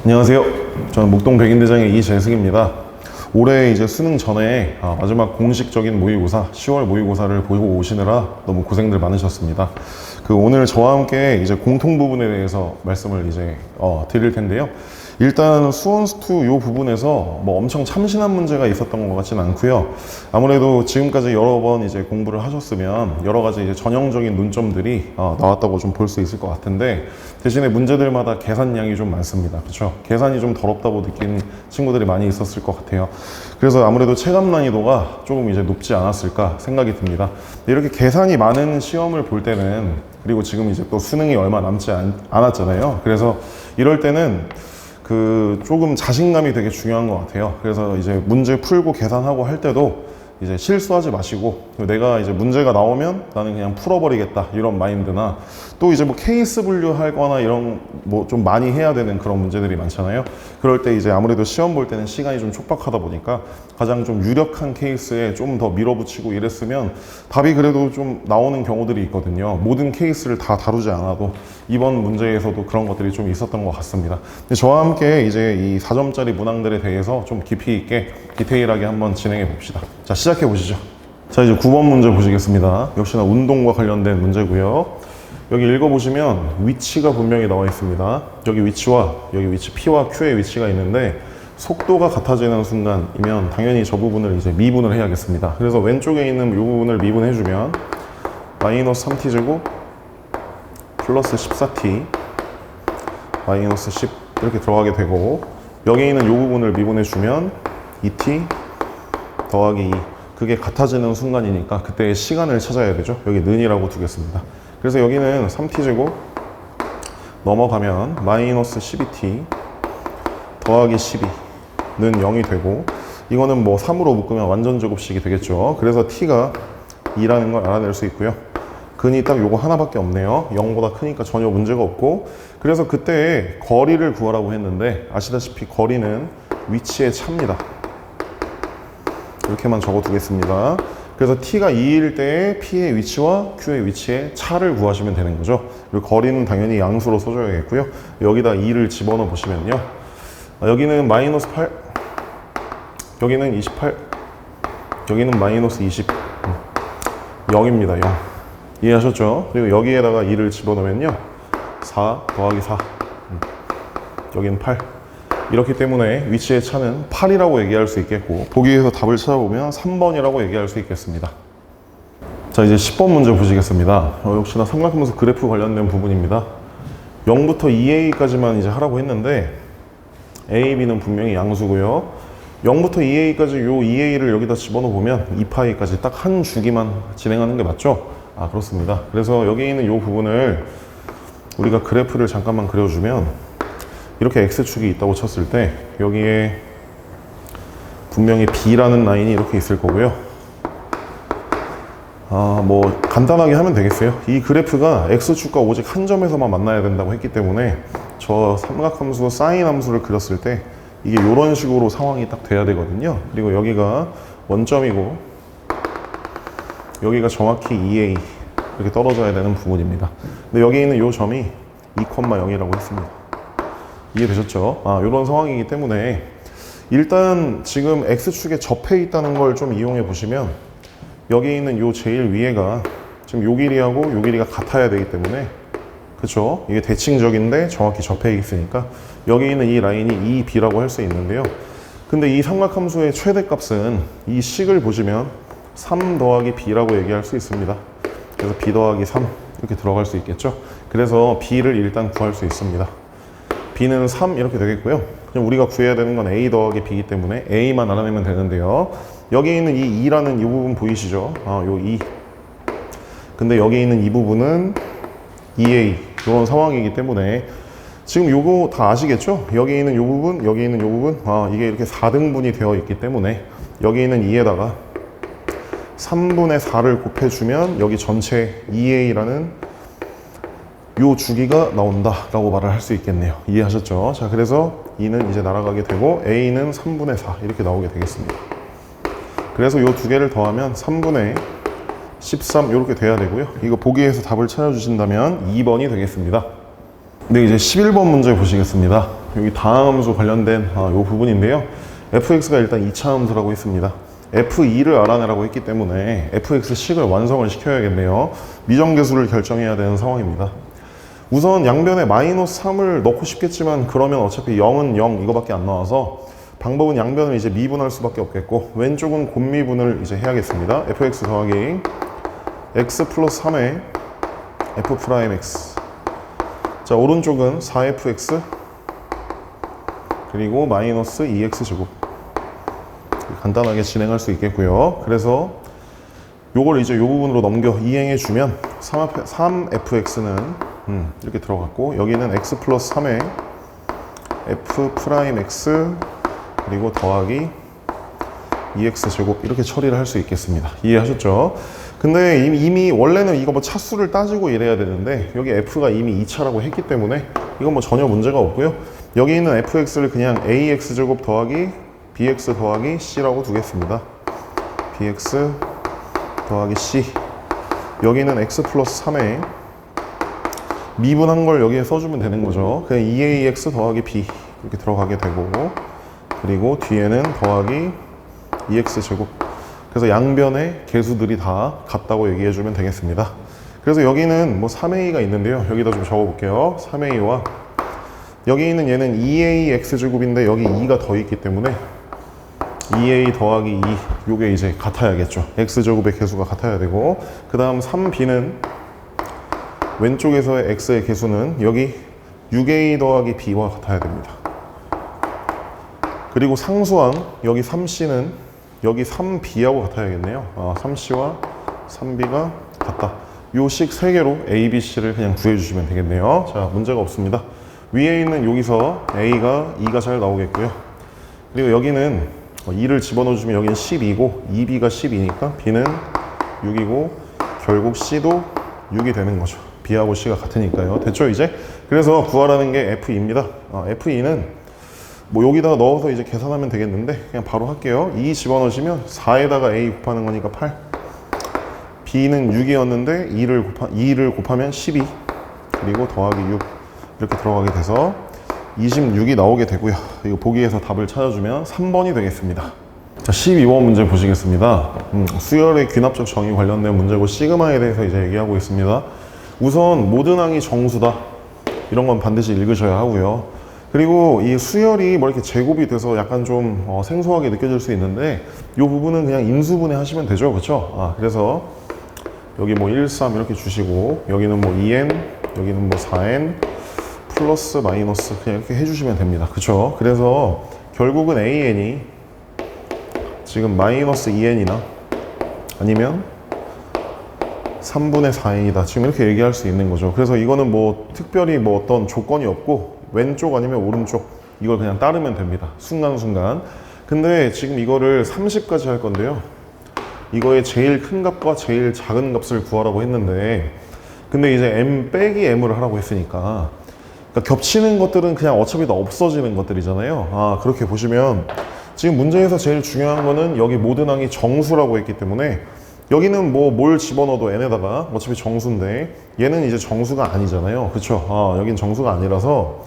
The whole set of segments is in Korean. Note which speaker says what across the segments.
Speaker 1: 안녕하세요. 저는 목동 백인대장의 이재승입니다. 올해 이제 수능 전에 마지막 공식적인 모의고사 10월 모의고사를 보고 오시느라 너무 고생들 많으셨습니다. 오늘 저와 함께 이제 공통 부분에 대해서 말씀을 이제 드릴 텐데요. 일단 수원 수투 이 부분에서 뭐 엄청 참신한 문제가 있었던 것 같지는 않고요. 아무래도 지금까지 여러 번 이제 공부를 하셨으면 여러 가지 이제 전형적인 논점들이 나왔다고 좀 볼 수 있을 것 같은데, 대신에 문제들마다 계산량이 좀 많습니다. 그렇죠? 계산이 좀 더럽다고 느낀 친구들이 많이 있었을 것 같아요. 그래서 아무래도 체감 난이도가 조금 이제 높지 않았을까 생각이 듭니다. 이렇게 계산이 많은 시험을 볼 때는, 그리고 지금 이제 또 수능이 얼마 남지 않았잖아요. 그래서 이럴 때는 조금 자신감이 되게 중요한 것 같아요. 그래서 이제 문제 풀고 계산하고 할 때도 이제 실수하지 마시고, 내가 이제 문제가 나오면 나는 그냥 풀어버리겠다 이런 마인드나, 또 이제 뭐 케이스 분류하거나 이런 뭐 좀 많이 해야 되는 그런 문제들이 많잖아요. 그럴 때 이제 아무래도 시험 볼 때는 시간이 좀 촉박하다 보니까 가장 좀 유력한 케이스에 좀 더 밀어붙이고 이랬으면 답이 그래도 좀 나오는 경우들이 있거든요. 모든 케이스를 다 다루지 않아도 이번 문제에서도 그런 것들이 좀 있었던 것 같습니다. 근데 저와 함께 이제 이 4점짜리 문항들에 대해서 좀 깊이 있게 디테일하게 한번 진행해 봅시다. 자, 시작해 보시죠. 자, 이제 9번 문제 보시겠습니다. 역시나 운동과 관련된 문제고요. 여기 읽어보시면 위치가 분명히 나와 있습니다. 여기 위치와 여기 위치 P와 Q의 위치가 있는데, 속도가 같아지는 순간이면 당연히 저 부분을 이제 미분을 해야겠습니다. 그래서 왼쪽에 있는 이 부분을 미분해주면 마이너스 3t제곱 플러스 14t 마이너스 10 이렇게 들어가게 되고, 여기 있는 이 부분을 미분해주면 2t 더하기 2, 그게 같아지는 순간이니까 그때의 시간을 찾아야 되죠. 여기 는이라고 두겠습니다. 그래서 여기는 3t제곱 넘어가면 마이너스 12t 더하기 12는 0이 되고, 이거는 뭐 3으로 묶으면 완전 제곱식이 되겠죠. 그래서 t가 2라는 걸 알아낼 수 있고요. 근이 딱 요거 하나밖에 없네요. 0보다 크니까 전혀 문제가 없고, 그래서 그때 거리를 구하라고 했는데, 아시다시피 거리는 위치의 차입니다. 이렇게만 적어 두겠습니다. 그래서 t가 2일 때 p의 위치와 q의 위치의 차를 구하시면 되는 거죠. 그리고 거리는 당연히 양수로 써줘야겠고요. 여기다 2를 집어넣어 보시면요, 여기는 마이너스 8, 여기는 28, 여기는 마이너스 20, 0입니다. 0. 이해하셨죠? 그리고 여기에다가 2를 집어넣으면요, 4 더하기 4, 여기는 8. 이렇기 때문에 위치의 차는 8이라고 얘기할 수 있겠고, 보기에서 답을 찾아보면 3번이라고 얘기할 수 있겠습니다. 자, 이제 10번 문제 보시겠습니다. 역시나 삼각함수 그래프 관련된 부분입니다. 0부터 2a까지만 이제 하라고 했는데, a, b는 분명히 양수고요. 0부터 2a까지 요 2a를 여기다 집어넣어 보면 2파이까지 딱 한 주기만 진행하는 게 맞죠? 그렇습니다. 그래서 여기 있는 요 부분을 우리가 그래프를 잠깐만 그려주면, 이렇게 x축이 있다고 쳤을 때 여기에 분명히 b라는 라인이 이렇게 있을 거고요. 뭐 간단하게 하면 되겠어요. 이 그래프가 x축과 오직 한 점에서만 만나야 된다고 했기 때문에, 저 삼각함수 사인 함수를 그렸을 때 이게 이런 식으로 상황이 딱 돼야 되거든요. 그리고 여기가 원점이고 여기가 정확히 2a 이렇게 떨어져야 되는 부분입니다. 근데 여기 있는 이 점이 2,0이라고 했습니다. 이해되셨죠? 이런 상황이기 때문에 일단 지금 x축에 접해 있다는 걸 좀 이용해 보시면, 여기 있는 요 제일 위에가 지금 요 길이하고 요 길이가 같아야 되기 때문에, 그쵸? 이게 대칭적인데 정확히 접해 있으니까 여기 있는 이 라인이 2b라고 할 수 있는데요. 근데 이 삼각함수의 최대값은 이 식을 보시면 3 더하기 b라고 얘기할 수 있습니다. 그래서 b 더하기 3 이렇게 들어갈 수 있겠죠? 그래서 b를 일단 구할 수 있습니다. b는 3 이렇게 되겠고요. 그냥 우리가 구해야 되는 건 a 더하기 b이기 때문에 a만 알아내면 되는데요. 여기 있는 이 2라는 이 부분 보이시죠? 요 2. 근데 여기 있는 이 부분은 2a 이런 상황이기 때문에 지금 요거 다 아시겠죠? 여기 있는 요 부분, 여기 있는 요 부분, 이게 이렇게 4등분이 되어 있기 때문에 여기 있는 2에다가 3분의 4를 곱해주면 여기 전체 2a라는 요 주기가 나온다 라고 말을 할 수 있겠네요. 이해하셨죠? 자, 그래서 2는 이제 날아가게 되고 a는 3분의 4 이렇게 나오게 되겠습니다. 그래서 요 두 개를 더하면 3분의 13 이렇게 돼야 되고요. 이거 보기에서 답을 찾아주신다면 2번이 되겠습니다. 네, 이제 11번 문제 보시겠습니다. 여기 다함수 관련된 요 부분인데요. fx가 일단 2차 함수라고 했습니다. f2를 알아내라고 했기 때문에 fx식을 완성을 시켜야겠네요. 미정계수를 결정해야 되는 상황입니다. 우선 양변에 마이너스 3을 넣고 싶겠지만 그러면 어차피 0은 0 이거밖에 안 나와서 방법은 양변을 이제 미분할 수밖에 없겠고 왼쪽은 곱미분을 이제 해야겠습니다. fx 더하기 x 플러스 3의 f 프라임 x. 자, 오른쪽은 4fx 그리고 마이너스 2x 제곱. 간단하게 진행할 수 있겠고요. 그래서 요걸 이제 요 부분으로 넘겨 이행해 주면 3fx는 이렇게 들어갔고 여기는 x 플러스 3의 f 프라임 x 그리고 더하기 2x 제곱 이렇게 처리를 할 수 있겠습니다. 이해하셨죠? 근데 이미 원래는 이거 뭐 차수를 따지고 이래야 되는데 여기 f가 이미 2차라고 했기 때문에 이건 뭐 전혀 문제가 없고요. 여기 있는 fx를 그냥 ax 제곱 더하기 bx 더하기 c라고 두겠습니다. bx 더하기 c. 여기는 x 플러스 3에 미분한 걸 여기에 써주면 되는 거죠. 그냥 2ax 더하기 b 이렇게 들어가게 되고 그리고 뒤에는 더하기 2x 제곱. 그래서 양변의 개수들이 다 같다고 얘기해주면 되겠습니다. 그래서 여기는 뭐 3a가 있는데요. 여기다 좀 적어볼게요. 3a와 여기 있는 얘는 2ax 제곱인데 여기 2가 더 있기 때문에 2a 더하기 2 요게 이제 같아야겠죠. x 제곱의 개수가 같아야 되고 그 다음 3b는 왼쪽에서의 x의 개수는 여기 6a 더하기 b와 같아야 됩니다. 그리고 상수항 여기 3c는 여기 3b하고 같아야겠네요. 3c와 3b가 같다. 요 식 3개로 a, b, c를 그냥 구해주시면 되겠네요. 자, 문제가 없습니다. 위에 있는 여기서 a가 2가 잘 나오겠고요. 그리고 여기는 2를 집어넣어주면 여기는 12고 2b가 12니까 b는 6이고 결국 c도 6이 되는 거죠. b하고 c가 같으니까요. 됐죠 이제? 그래서 구하라는 게 f2입니다. f2는 뭐 여기다가 넣어서 이제 계산하면 되겠는데 그냥 바로 할게요. 2 집어넣으시면 4에다가 a 곱하는 거니까 8. b는 6이었는데 2를 곱하면 12 그리고 더하기 6 이렇게 들어가게 돼서 26이 나오게 되고요. 이거 보기에서 답을 찾아주면 3번이 되겠습니다. 자, 12번 문제 보시겠습니다. 수열의 귀납적 정의 관련된 문제고 시그마에 대해서 이제 얘기하고 있습니다. 우선 모든 항이 정수다. 이런 건 반드시 읽으셔야 하고요. 그리고 이 수열이 뭐 이렇게 제곱이 돼서 약간 좀 생소하게 느껴질 수 있는데 이 부분은 그냥 인수분해 하시면 되죠. 그렇죠? 그래서 여기 뭐 1, 3 이렇게 주시고 여기는 뭐 2n 여기는 뭐 4n 플러스 마이너스 그냥 이렇게 해주시면 됩니다. 그쵸? 그래서 결국은 an이 지금 마이너스 2n이나 아니면 3분의 4n이다. 지금 이렇게 얘기할 수 있는 거죠. 그래서 이거는 뭐 특별히 뭐 어떤 조건이 없고 왼쪽 아니면 오른쪽 이걸 그냥 따르면 됩니다. 순간순간. 근데 지금 이거를 30까지 할 건데요. 이거의 제일 큰 값과 제일 작은 값을 구하라고 했는데 근데 이제 m 빼기 m을 하라고 했으니까 그러니까 겹치는 것들은 그냥 어차피 다 없어지는 것들이잖아요. 그렇게 보시면 지금 문제에서 제일 중요한 거는 여기 모든 항이 정수라고 했기 때문에 여기는 뭐 뭘 집어넣어도 n에다가 어차피 정수인데 얘는 이제 정수가 아니잖아요. 그쵸? 여긴 정수가 아니라서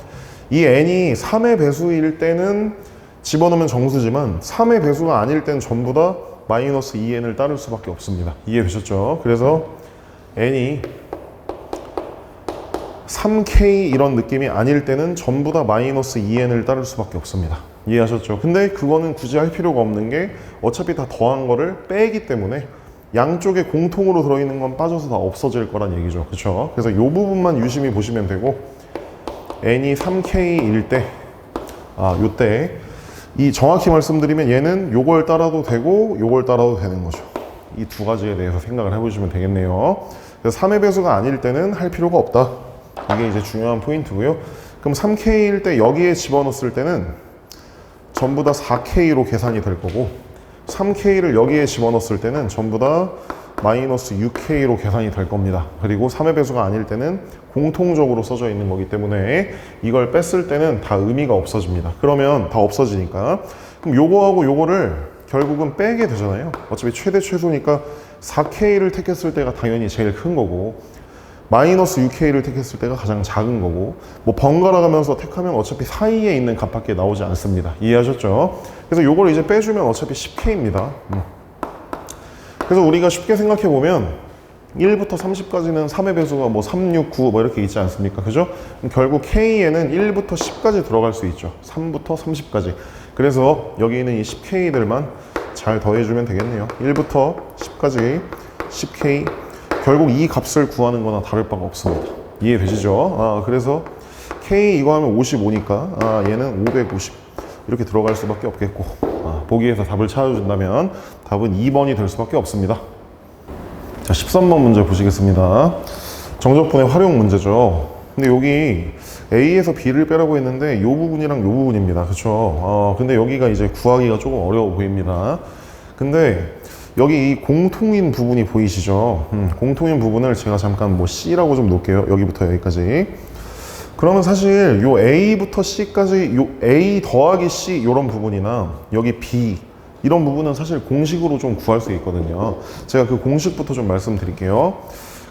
Speaker 1: 이 n이 3의 배수일 때는 집어넣으면 정수지만 3의 배수가 아닐 땐 전부 다 마이너스 2n을 따를 수밖에 없습니다. 이해되셨죠? 그래서 n이 3k 이런 느낌이 아닐 때는 전부 다 마이너스 2n을 따를 수밖에 없습니다. 이해하셨죠? 근데 그거는 굳이 할 필요가 없는 게 어차피 다 더한 거를 빼기 때문에 양쪽에 공통으로 들어있는 건 빠져서 다 없어질 거란 얘기죠. 그렇죠? 그래서 이 부분만 유심히 보시면 되고 n이 3k일 때 요때 이 정확히 말씀드리면 얘는 요걸 따라도 되고 요걸 따라도 되는 거죠. 이 두 가지에 대해서 생각을 해보시면 되겠네요. 그래서 3의 배수가 아닐 때는 할 필요가 없다. 이게 이제 중요한 포인트고요. 그럼 3k일 때 여기에 집어넣었을 때는 전부 다 4k로 계산이 될 거고 3K를 여기에 집어넣었을 때는 전부 다 마이너스 6K로 계산이 될 겁니다. 그리고 3의 배수가 아닐 때는 공통적으로 써져 있는 거기 때문에 이걸 뺐을 때는 다 의미가 없어집니다. 그러면 다 없어지니까 그럼 요거하고 요거를 결국은 빼게 되잖아요. 어차피 최대 최소니까 4K를 택했을 때가 당연히 제일 큰 거고 마이너스 6K를 택했을 때가 가장 작은 거고 뭐 번갈아 가면서 택하면 어차피 사이에 있는 값밖에 나오지 않습니다. 이해하셨죠? 그래서 요거를 이제 빼주면 어차피 10K입니다. 그래서 우리가 쉽게 생각해 보면 1부터 30까지는 3의 배수가 뭐 3, 6, 9 뭐 이렇게 있지 않습니까? 그죠? 결국 K에는 1부터 10까지 들어갈 수 있죠. 3부터 30까지. 그래서 여기 있는 이 10K들만 잘 더해주면 되겠네요. 1부터 10까지 10K. 결국 이 값을 구하는 거나 다를 바가 없습니다. 이해되시죠? 그래서 K 이거 하면 55니까 얘는 550 이렇게 들어갈 수밖에 없겠고 보기에서 답을 찾아준다면 답은 2번이 될 수밖에 없습니다. 자, 13번 문제 보시겠습니다. 정적분의 활용 문제죠. 근데 여기 A에서 B를 빼라고 했는데 이 부분이랑 이 부분입니다. 그쵸? 근데 여기가 이제 구하기가 조금 어려워 보입니다. 근데 여기 이 공통인 부분이 보이시죠? 공통인 부분을 제가 잠깐 뭐 C라고 좀 놓을게요. 여기부터 여기까지. 그러면 사실 요 A부터 C까지 요 A 더하기 C 이런 부분이나 여기 B 이런 부분은 사실 공식으로 좀 구할 수 있거든요. 제가 그 공식부터 좀 말씀드릴게요.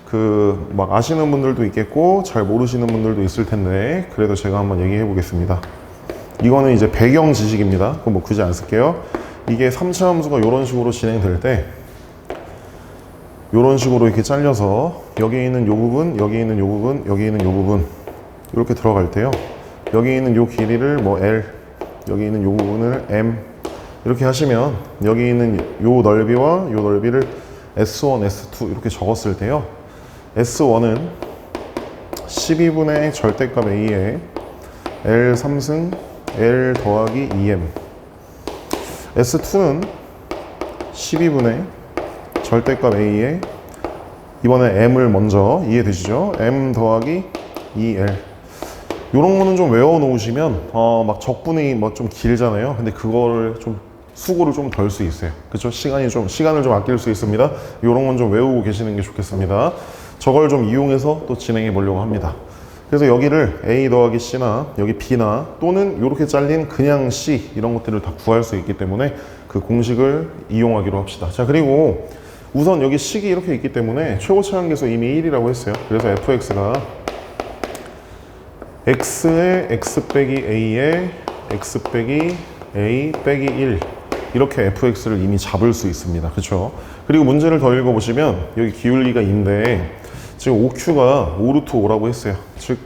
Speaker 1: 그 막 아시는 분들도 있겠고 잘 모르시는 분들도 있을 텐데 그래도 제가 한번 얘기해 보겠습니다. 이거는 이제 배경 지식입니다. 그거 뭐 굳이 안 쓸게요. 이게 3차 함수가 이런 식으로 진행될 때 이런 식으로 이렇게 잘려서 여기 있는 요 부분, 여기 있는 요 부분, 여기 있는 요 부분 이렇게 들어갈 때요. 여기 있는 요 길이를 뭐 L, 여기 있는 요 부분을 M 이렇게 하시면 여기 있는 요 넓이와 요 넓이를 S1, S2 이렇게 적었을 때요. S1은 12분의 절대값 A에 L 3승 L 더하기 2M S2는 12분의 절대값 A에 이번에 M을 먼저 이해되시죠? M 더하기 2L 요런 거는 좀 외워 놓으시면 막 적분이 뭐 좀 길잖아요. 근데 그거를 좀 수고를 좀 덜 수 있어요. 그쵸? 시간을 좀 아낄 수 있습니다. 요런 건 좀 외우고 계시는 게 좋겠습니다. 저걸 좀 이용해서 또 진행해 보려고 합니다. 그래서 여기를 A 더하기 C나 여기 B나 또는 이렇게 잘린 그냥 C 이런 것들을 다 구할 수 있기 때문에 그 공식을 이용하기로 합시다. 자, 그리고 우선 여기 식이 이렇게 있기 때문에 최고 차항계수 이미 1이라고 했어요. 그래서 fx가 x의 x 빼기 a의 x 빼기 a 빼기 1 이렇게 fx를 이미 잡을 수 있습니다. 그렇죠? 그리고 문제를 더 읽어보시면 여기 기울기가 2인데 지금 OQ가 5루트 5라고 했어요. 즉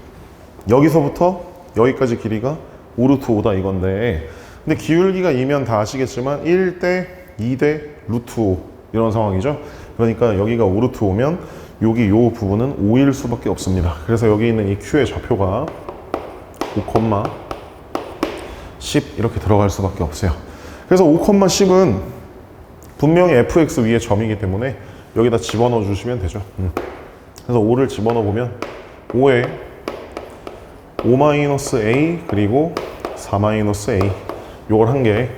Speaker 1: 여기서부터 여기까지 길이가 5루트 5다 이건데 근데 기울기가 2면 다 아시겠지만 1대 2대 루트 5 이런 상황이죠. 그러니까 여기가 5루트 5면 여기 요 부분은 5일 수밖에 없습니다. 그래서 여기 있는 이 Q의 좌표가 5,10 이렇게 들어갈 수밖에 없어요. 그래서 5,10은 분명히 fx 위에 점이기 때문에 여기다 집어넣어 주시면 되죠. 그래서 5를 집어넣어 보면 5에 5-a 그리고 4-a 요걸 한 게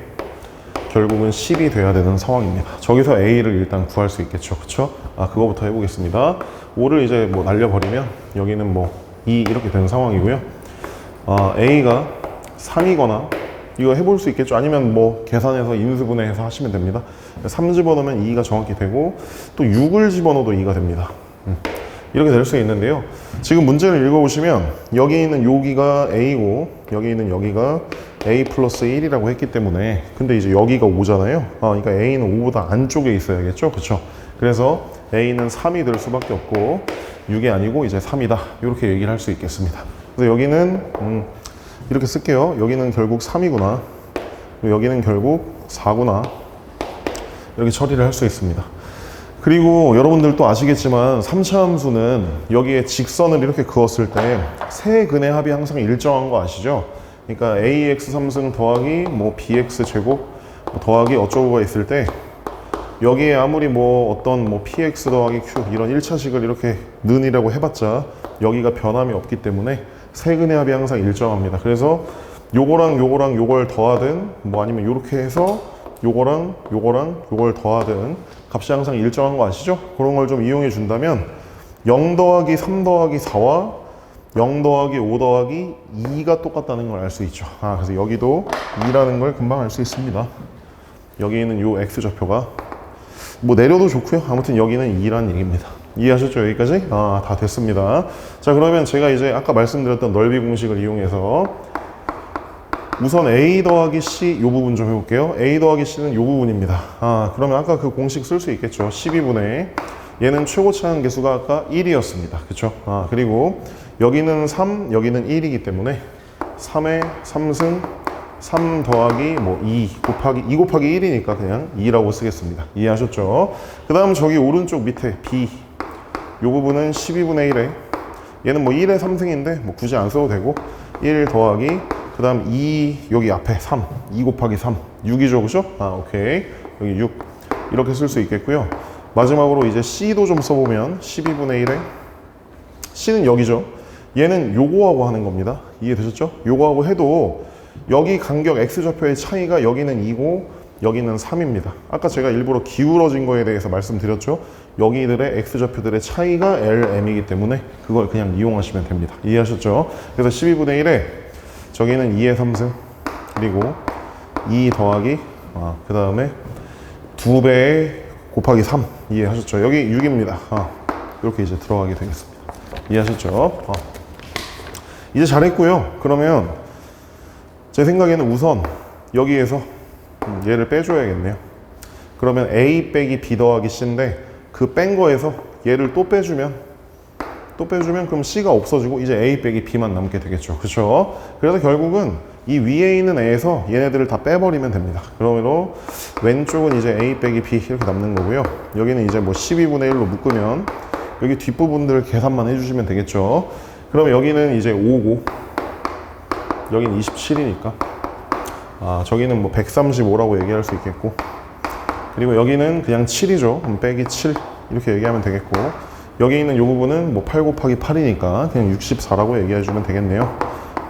Speaker 1: 결국은 10이 돼야 되는 상황입니다. 저기서 a를 일단 구할 수 있겠죠. 그쵸? 그거부터 해보겠습니다. 5를 이제 뭐 날려버리면 여기는 뭐 2 이렇게 되는 상황이고요. a가 3이거나 이거 해볼 수 있겠죠. 아니면 뭐 계산해서 인수분해해서 하시면 됩니다. 3 집어넣으면 2가 정확히 되고 또 6을 집어넣어도 2가 됩니다. 이렇게 될 수 있는데요. 지금 문제를 읽어보시면 여기 있는 여기가 a고 여기 있는 여기가 a 플러스 1이라고 했기 때문에 근데 이제 여기가 5잖아요. 그러니까 a는 5보다 안쪽에 있어야겠죠. 그쵸? 그래서 a는 3이 될 수밖에 없고 6이 아니고 이제 3이다. 이렇게 얘기를 할 수 있겠습니다. 그래서 여기는 이렇게 쓸게요. 여기는 결국 3이구나. 여기는 결국 4구나. 이렇게 처리를 할 수 있습니다. 그리고 여러분들 또 아시겠지만 3차 함수는 여기에 직선을 이렇게 그었을 때 세 근의 합이 항상 일정한 거 아시죠? 그러니까 ax 3승 더하기 뭐 bx 제곱 더하기 어쩌고가 있을 때 여기에 아무리 뭐 어떤 뭐 px 더하기 q 이런 1차식을 이렇게 는이라고 해봤자 여기가 변함이 없기 때문에 세 근의 합이 항상 일정합니다. 그래서 요거랑 요거랑 요걸 더하든 뭐 아니면 요렇게 해서 요거랑 요거랑 요걸 더하든 값이 항상 일정한 거 아시죠? 그런 걸 좀 이용해 준다면 0 더하기 3 더하기 4와 0 더하기 5 더하기 2가 똑같다는 걸 알 수 있죠. 그래서 여기도 2라는 걸 금방 알 수 있습니다. 여기 있는 요 x좌표가 뭐 내려도 좋고요. 아무튼 여기는 2라는 얘기입니다. 이해하셨죠? 여기까지? 다 됐습니다. 자, 그러면 제가 이제 아까 말씀드렸던 넓이 공식을 이용해서 우선 a 더하기 c 요 부분 좀 해볼게요. a 더하기 c는 요 부분입니다. 그러면 아까 그 공식 쓸 수 있겠죠. 12분의 얘는 최고 차항 계수가 아까 1이었습니다. 그쵸? 그리고 여기는 3, 여기는 1이기 때문에 3의 3승 3 더하기 뭐 2 곱하기 1이니까 그냥 2라고 쓰겠습니다. 이해하셨죠? 그 다음 저기 오른쪽 밑에 b 요 부분은 12분의 1에 얘는 뭐 1의 3승인데 뭐 굳이 안 써도 되고 1 더하기 그 다음 2 여기 앞에 3 2 곱하기 3 6이죠. 그죠? 오케이. 여기 6 이렇게 쓸 수 있겠고요. 마지막으로 이제 c도 좀 써보면 12분의 1에 c는 여기죠. 얘는 요거하고 하는 겁니다. 이해되셨죠? 요거하고 해도 여기 간격 x좌표의 차이가 여기는 2고 여기는 3입니다. 아까 제가 일부러 기울어진 거에 대해서 말씀드렸죠. 여기들의 x좌표들의 차이가 LM이기 때문에 그걸 그냥 이용하시면 됩니다. 이해하셨죠? 그래서 12분의 1에 저기는 2의 3승 그리고 2 더하기 그 다음에 2배 곱하기 3 이해하셨죠? 여기 6입니다. 이렇게 이제 들어가게 되겠습니다. 이해하셨죠? 이제 잘했고요. 그러면 제 생각에는 우선 여기에서 얘를 빼줘야겠네요. 그러면 a 빼기 b 더하기 c인데 그 뺀 거에서 얘를 또 빼주면 그럼 c가 없어지고 이제 a 빼기 b만 남게 되겠죠. 그렇죠? 그래서 결국은 이 위에 있는 a에서 얘네들을 다 빼버리면 됩니다. 그러므로 왼쪽은 이제 a 빼기 b 이렇게 남는 거고요. 여기는 이제 뭐 12분의 1로 묶으면 여기 뒷부분들 계산만 해주시면 되겠죠. 그럼 여기는 이제 5고 여기는 27이니까 저기는 뭐 135라고 얘기할 수 있겠고 그리고 여기는 그냥 7이죠. 그럼 빼기 7 이렇게 얘기하면 되겠고 여기 있는 이 부분은 뭐 8 곱하기 8이니까 그냥 64라고 얘기해 주면 되겠네요.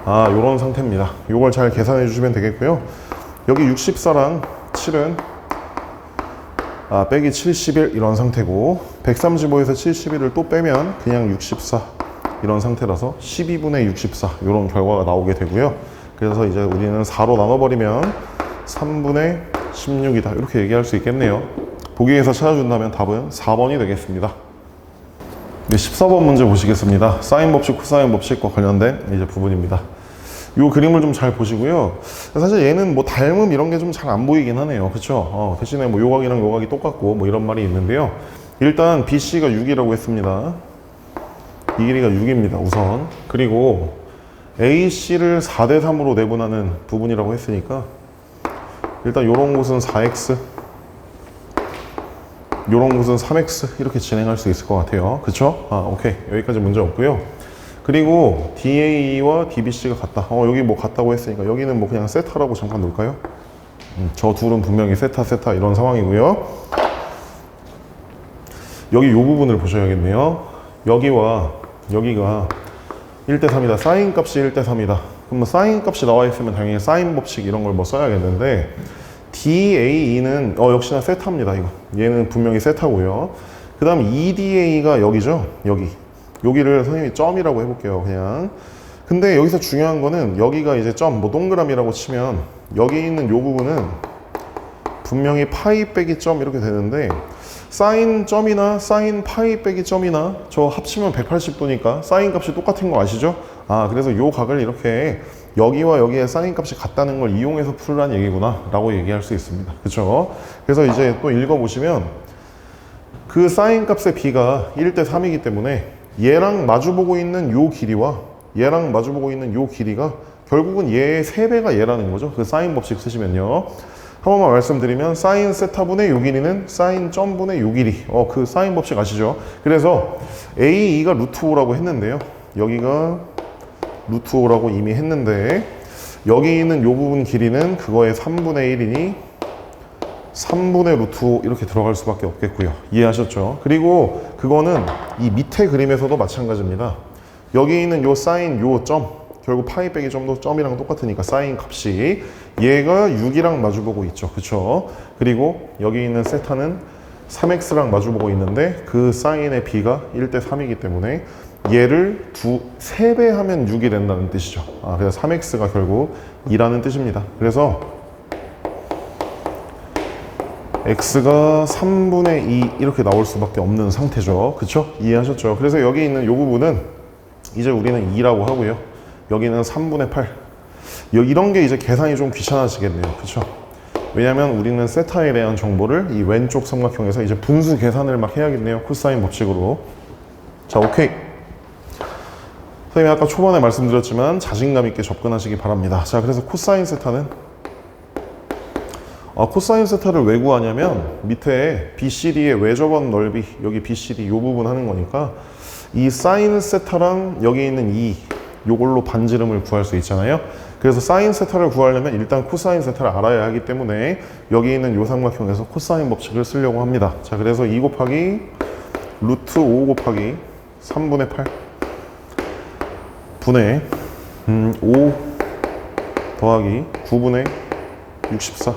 Speaker 1: 요런 상태입니다. 요걸 잘 계산해 주시면 되겠고요. 여기 64랑 7은 빼기 71 이런 상태고 135에서 71을 또 빼면 그냥 64 이런 상태라서 12분의 64 이런 결과가 나오게 되고요. 그래서 이제 우리는 4로 나눠버리면 3분의 16이다 이렇게 얘기할 수 있겠네요. 보기에서 찾아준다면 답은 4번이 되겠습니다. 네, 14번 문제 보시겠습니다. 사인 법칙, 코사인 법칙과 관련된 이제 부분입니다. 이 그림을 좀 잘 보시고요. 사실 얘는 뭐 닮음 이런 게 좀 잘 안 보이긴 하네요. 그쵸? 대신에 뭐 요각이랑 요각이 똑같고 뭐 이런 말이 있는데요. 일단 BC가 6이라고 했습니다. 이 길이가 6입니다, 우선. 그리고 AC를 4대 3으로 내분하는 부분이라고 했으니까 일단 요런 곳은 4X 요런 곳은 3X 이렇게 진행할 수 있을 것 같아요. 그쵸? 오케이. 여기까지 문제 없고요. 그리고 DA와 DBC가 같다. 여기 뭐 같다고 했으니까 여기는 뭐 그냥 세타라고 잠깐 놓을까요? 저 둘은 분명히 세타 이런 상황이고요. 여기 요 부분을 보셔야겠네요. 여기와 여기가 1대 3이다. 사인 값이 1대 3이다. 그럼 뭐 사인 값이 나와 있으면 당연히 사인 법칙 이런 걸 뭐 써야겠는데 DAE는 역시나 세타입니다. 이거 얘는 분명히 세타고요. 그 다음 EDA가 여기죠. 여기를 선생님이 점이라고 해볼게요. 그냥. 근데 여기서 중요한 거는 여기가 이제 점, 뭐 동그라미라고 치면 여기 있는 요 부분은 분명히 파이 빼기 점 이렇게 되는데 사인 점이나 사인 파이 빼기 점이나 저 합치면 180도니까 사인 값이 똑같은 거 아시죠? 그래서 요 각을 이렇게 여기와 여기의 사인 값이 같다는 걸 이용해서 풀란 얘기구나 라고 얘기할 수 있습니다. 그쵸? 그래서 이제 또 읽어보시면 그 사인 값의 b가 1대 3이기 때문에 얘랑 마주보고 있는 요 길이와 얘랑 마주보고 있는 요 길이가 결국은 얘의 3배가 얘라는 거죠. 그 사인 법칙 쓰시면요. 한 번만 말씀드리면 사인 세타분의 요 길이는 사인 점분의 요 길이. 그 사인 법칙 아시죠? 그래서 AE가 루트 5라고 했는데요. 여기가 루트 5라고 이미 했는데 여기 있는 요 부분 길이는 그거의 3분의 1이니 3분의 루트 5 이렇게 들어갈 수밖에 없겠고요. 이해하셨죠? 그리고 그거는 이 밑에 그림에서도 마찬가지입니다. 여기 있는 요 사인 요 점 결국 파이 빼기 점이랑 똑같으니까 사인 값이 얘가 6이랑 마주보고 있죠. 그쵸? 그리고 여기 있는 세타는 3x랑 마주보고 있는데 그 사인의 b가 1대 3이기 때문에 얘를 3배 하면 6이 된다는 뜻이죠. 그래서 3x가 결국 2라는 뜻입니다. 그래서 x가 3분의 2 이렇게 나올 수밖에 없는 상태죠. 그쵸? 이해하셨죠? 그래서 여기 있는 이 부분은 이제 우리는 2라고 하고요. 여기는 3분의 8. 이런 게 이제 계산이 좀 귀찮아지겠네요. 그쵸? 왜냐면 우리는 세타에 대한 정보를 이 왼쪽 삼각형에서 이제 분수 계산을 막 해야겠네요. 코사인 법칙으로. 자, 오케이. 선생님이 아까 초반에 말씀드렸지만 자신감 있게 접근하시기 바랍니다. 자, 그래서 코사인 세타는 코사인 세타를 왜 구하냐면 밑에 BCD의 외접원 넓이, 여기 BCD 이 부분 하는 거니까 이 사인 세타랑 여기 있는 요걸로 반지름을 구할 수 있잖아요. 그래서 사인 세타를 구하려면 일단 코사인 세타를 알아야 하기 때문에 여기 있는 요 삼각형에서 코사인 법칙을 쓰려고 합니다. 자, 그래서 2 곱하기 루트 5 곱하기 3분의 8 분의 5 더하기 9분의 64.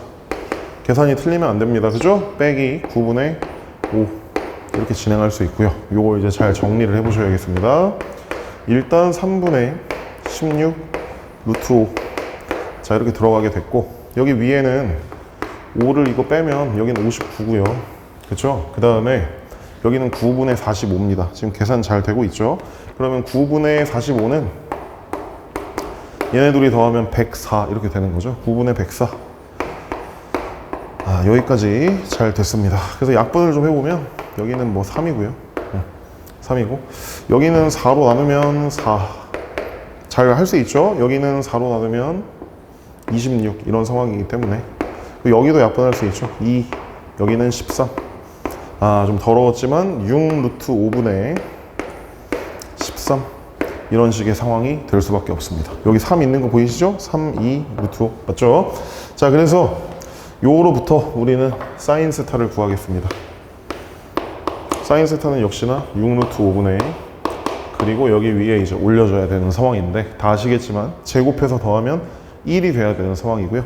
Speaker 1: 계산이 틀리면 안 됩니다. 그죠? 빼기 9분의 5 이렇게 진행할 수 있고요. 요거 이제 잘 정리를 해보셔야겠습니다. 일단 3분의 16 루트 5. 자, 이렇게 들어가게 됐고 여기 위에는 5를 이거 빼면 여기는 59고요. 그쵸? 그 다음에 여기는 9분의 45입니다. 지금 계산 잘 되고 있죠? 그러면 9분의 45는 얘네 둘이 더하면 104 이렇게 되는 거죠. 9분의 104. 여기까지 잘 됐습니다. 그래서 약분을 좀 해보면 여기는 뭐 3이고요. 3이고 여기는 4로 나누면 4. 잘 할 수 있죠? 여기는 4로 나누면 26 이런 상황이기 때문에 여기도 약분할 수 있죠. 2 여기는 13. 좀 더러웠지만 6 루트 5분의 13 이런 식의 상황이 될 수밖에 없습니다. 여기 3 있는 거 보이시죠? 3, 2 루트 5 맞죠? 자, 그래서 요로부터 우리는 사인 세타를 구하겠습니다. 사인 세타는 역시나 6 루트 5분의 그리고 여기 위에 이제 올려줘야 되는 상황인데 다 아시겠지만 제곱해서 더하면 1이 돼야 되는 상황이고요.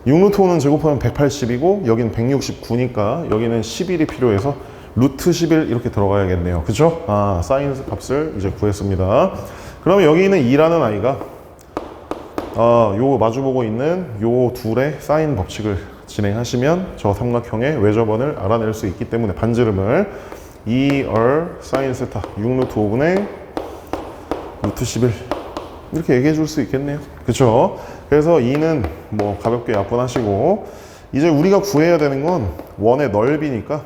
Speaker 1: 6 루트 5는 제곱하면 180이고 여기는 169니까 여기는 11이 필요해서 루트 11 이렇게 들어가야겠네요. 그죠? 사인 값을 이제 구했습니다. 그러면 여기 있는 2라는 아이가 요 마주보고 있는 요 둘의 사인 법칙을 진행하시면 저 삼각형의 외접원을 알아낼 수 있기 때문에 반지름을 2R 사인 세타 6 루트 5분의 루트 11 이렇게 얘기해 줄 수 있겠네요. 그쵸? 그래서 2는 뭐 가볍게 약분하시고 이제 우리가 구해야 되는 건 원의 넓이니까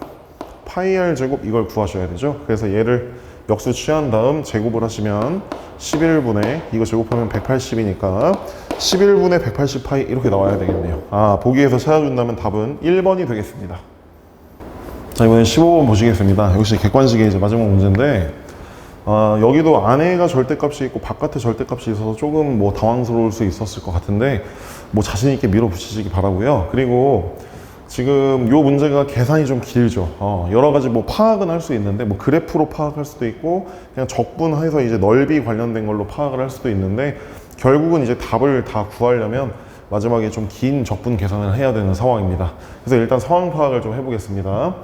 Speaker 1: 파이 R 제곱 이걸 구하셔야 되죠. 그래서 얘를 역수 취한 다음 제곱을 하시면 11분의 이거 제곱하면 180이니까 11분의 180 파이 이렇게 나와야 되겠네요. 보기에서 찾아준다면 답은 1번이 되겠습니다. 자, 이번엔 15번 보시겠습니다. 역시 객관식의 이제 마지막 문제인데 여기도 안에가 절대값이 있고 바깥에 절대값이 있어서 조금 뭐 당황스러울 수 있었을 것 같은데 뭐 자신 있게 밀어붙이시기 바라고요. 그리고 지금 요 문제가 계산이 좀 길죠. 여러 가지 뭐 파악은 할 수 있는데 뭐 그래프로 파악할 수도 있고 그냥 적분해서 이제 넓이 관련된 걸로 파악을 할 수도 있는데 결국은 이제 답을 다 구하려면 마지막에 좀 긴 적분 계산을 해야 되는 상황입니다. 그래서 일단 상황 파악을 좀 해보겠습니다.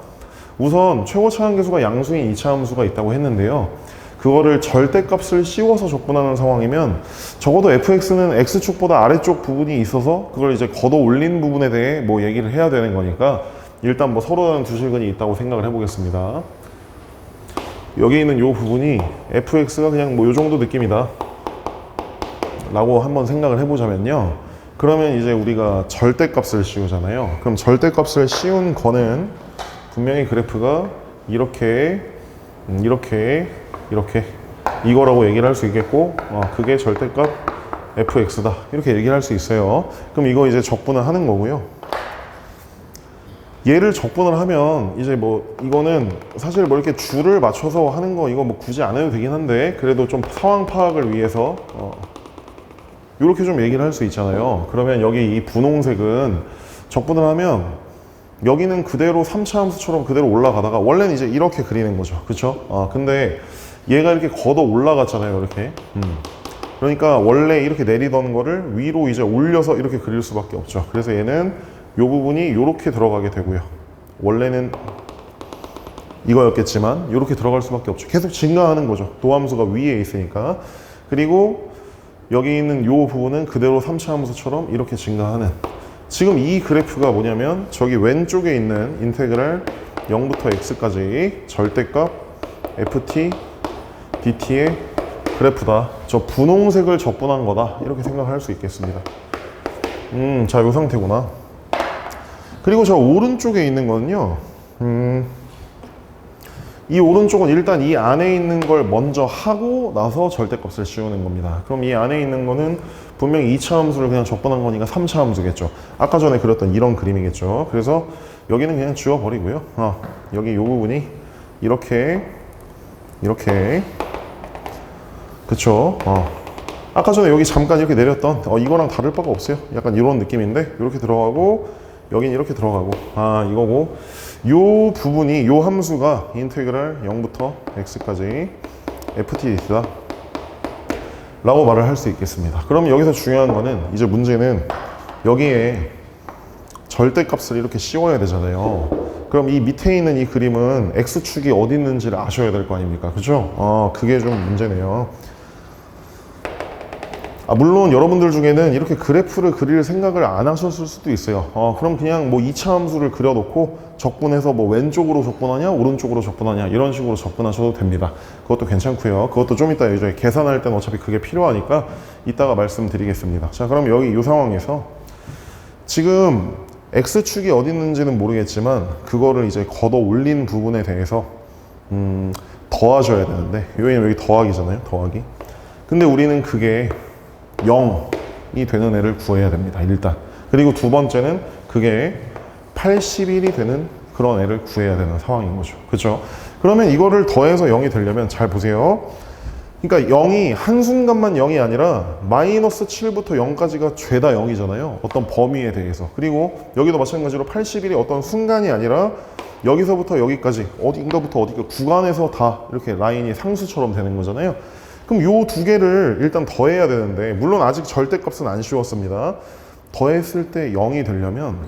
Speaker 1: 우선 최고 차항계수가 양수인 2차 함수가 있다고 했는데요. 그거를 절대값을 씌워서 적분하는 상황이면 적어도 fx는 x축보다 아래쪽 부분이 있어서 그걸 이제 걷어 올린 부분에 대해 뭐 얘기를 해야 되는 거니까 일단 뭐 서로 다른 두 실근이 있다고 생각을 해보겠습니다. 여기 있는 이 부분이 fx가 그냥 뭐 이 정도 느낌이다 라고 한번 생각을 해보자면요. 그러면 이제 우리가 절대값을 씌우잖아요. 그럼 절대값을 씌운 거는 분명히 그래프가 이렇게 이거라고 얘기를 할 수 있겠고 그게 절대값 fx다 이렇게 얘기를 할 수 있어요. 그럼 이거 이제 적분을 하는 거고요. 얘를 적분을 하면 이제 뭐 이거는 사실 뭐 이렇게 줄을 맞춰서 하는 거 이거 뭐 굳이 안 해도 되긴 한데 그래도 좀 상황 파악을 위해서 이렇게 좀 얘기를 할 수 있잖아요. 그러면 여기 이 분홍색은 적분을 하면 여기는 그대로 3차 함수처럼 그대로 올라가다가 원래는 이제 이렇게 그리는 거죠. 그쵸? 근데 얘가 이렇게 걷어 올라갔잖아요. 이렇게. 그러니까 원래 이렇게 내리던 거를 위로 이제 올려서 이렇게 그릴 수밖에 없죠. 그래서 얘는 요 부분이 이렇게 들어가게 되고요. 원래는 이거였겠지만 이렇게 들어갈 수밖에 없죠. 계속 증가하는 거죠. 도함수가 위에 있으니까. 그리고 여기 있는 요 부분은 그대로 3차 함수처럼 이렇게 증가하는, 지금 이 그래프가 뭐냐면 저기 왼쪽에 있는 인테그랄 0부터 x까지 절대값 ft dt의 그래프다. 저 분홍색을 적분한 거다. 이렇게 생각할 수 있겠습니다. 자, 요 상태구나. 그리고 저 오른쪽에 있는 거는요, 이 오른쪽은 일단 이 안에 있는 걸 먼저 하고 나서 절대값을 씌우는 겁니다. 그럼 이 안에 있는 거는 분명히 2차 함수를 그냥 적분한 거니까 3차 함수겠죠. 아까 전에 그렸던 이런 그림이겠죠. 그래서 여기는 그냥 지워버리고요. 여기 이 부분이 이렇게 그쵸. 아까 전에 여기 잠깐 이렇게 내렸던 이거랑 다를 바가 없어요. 약간 이런 느낌인데 이렇게 들어가고 여긴 이렇게 들어가고 이거고, 요 부분이 요 함수가 인테그랄 0부터 x까지 ftdt다 라고 말을 할 수 있겠습니다. 그럼 여기서 중요한 거는 이제 문제는 여기에 절대값을 이렇게 씌워야 되잖아요. 그럼 이 밑에 있는 이 그림은 x축이 어디 있는지를 아셔야 될 거 아닙니까? 그죠? 그게 좀 문제네요. 물론 여러분들 중에는 이렇게 그래프를 그릴 생각을 안 하셨을 수도 있어요. 그럼 그냥 뭐 2차 함수를 그려놓고 적분해서 뭐 왼쪽으로 적분하냐 오른쪽으로 적분하냐 이런 식으로 적분하셔도 됩니다. 그것도 괜찮고요. 그것도 좀 이따 이제 계산할 때는 어차피 그게 필요하니까 이따가 말씀드리겠습니다. 자, 그럼 여기 이 상황에서 지금 x축이 어디 있는지는 모르겠지만 그거를 이제 걷어 올린 부분에 대해서 더하셔야 되는데, 여기는 여기 더하기잖아요. 더하기. 근데 우리는 그게 0이 되는 애를 구해야 됩니다. 일단. 그리고 두 번째는 그게 81이 되는 그런 애를 구해야 되는 상황인 거죠. 그렇죠? 그러면 이거를 더해서 0이 되려면 잘 보세요. 그러니까 0이 한순간만 0이 아니라 마이너스 7부터 0까지가 죄다 0이잖아요. 어떤 범위에 대해서. 그리고 여기도 마찬가지로 81이 어떤 순간이 아니라 여기서부터 여기까지 어딘가부터 어디가 구간에서 다 이렇게 라인이 상수처럼 되는 거잖아요. 그럼 요 두 개를 일단 더해야 되는데, 물론 아직 절대값은 안 씌웠습니다. 더했을 때 0이 되려면,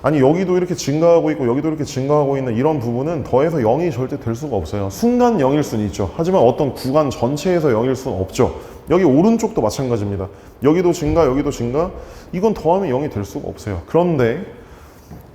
Speaker 1: 아니 여기도 이렇게 증가하고 있고 여기도 이렇게 증가하고 있는 이런 부분은 더해서 0이 절대 될 수가 없어요. 순간 0일 수는 있죠. 하지만 어떤 구간 전체에서 0일 수는 없죠. 여기 오른쪽도 마찬가지입니다. 여기도 증가, 여기도 증가, 이건 더하면 0이 될 수가 없어요. 그런데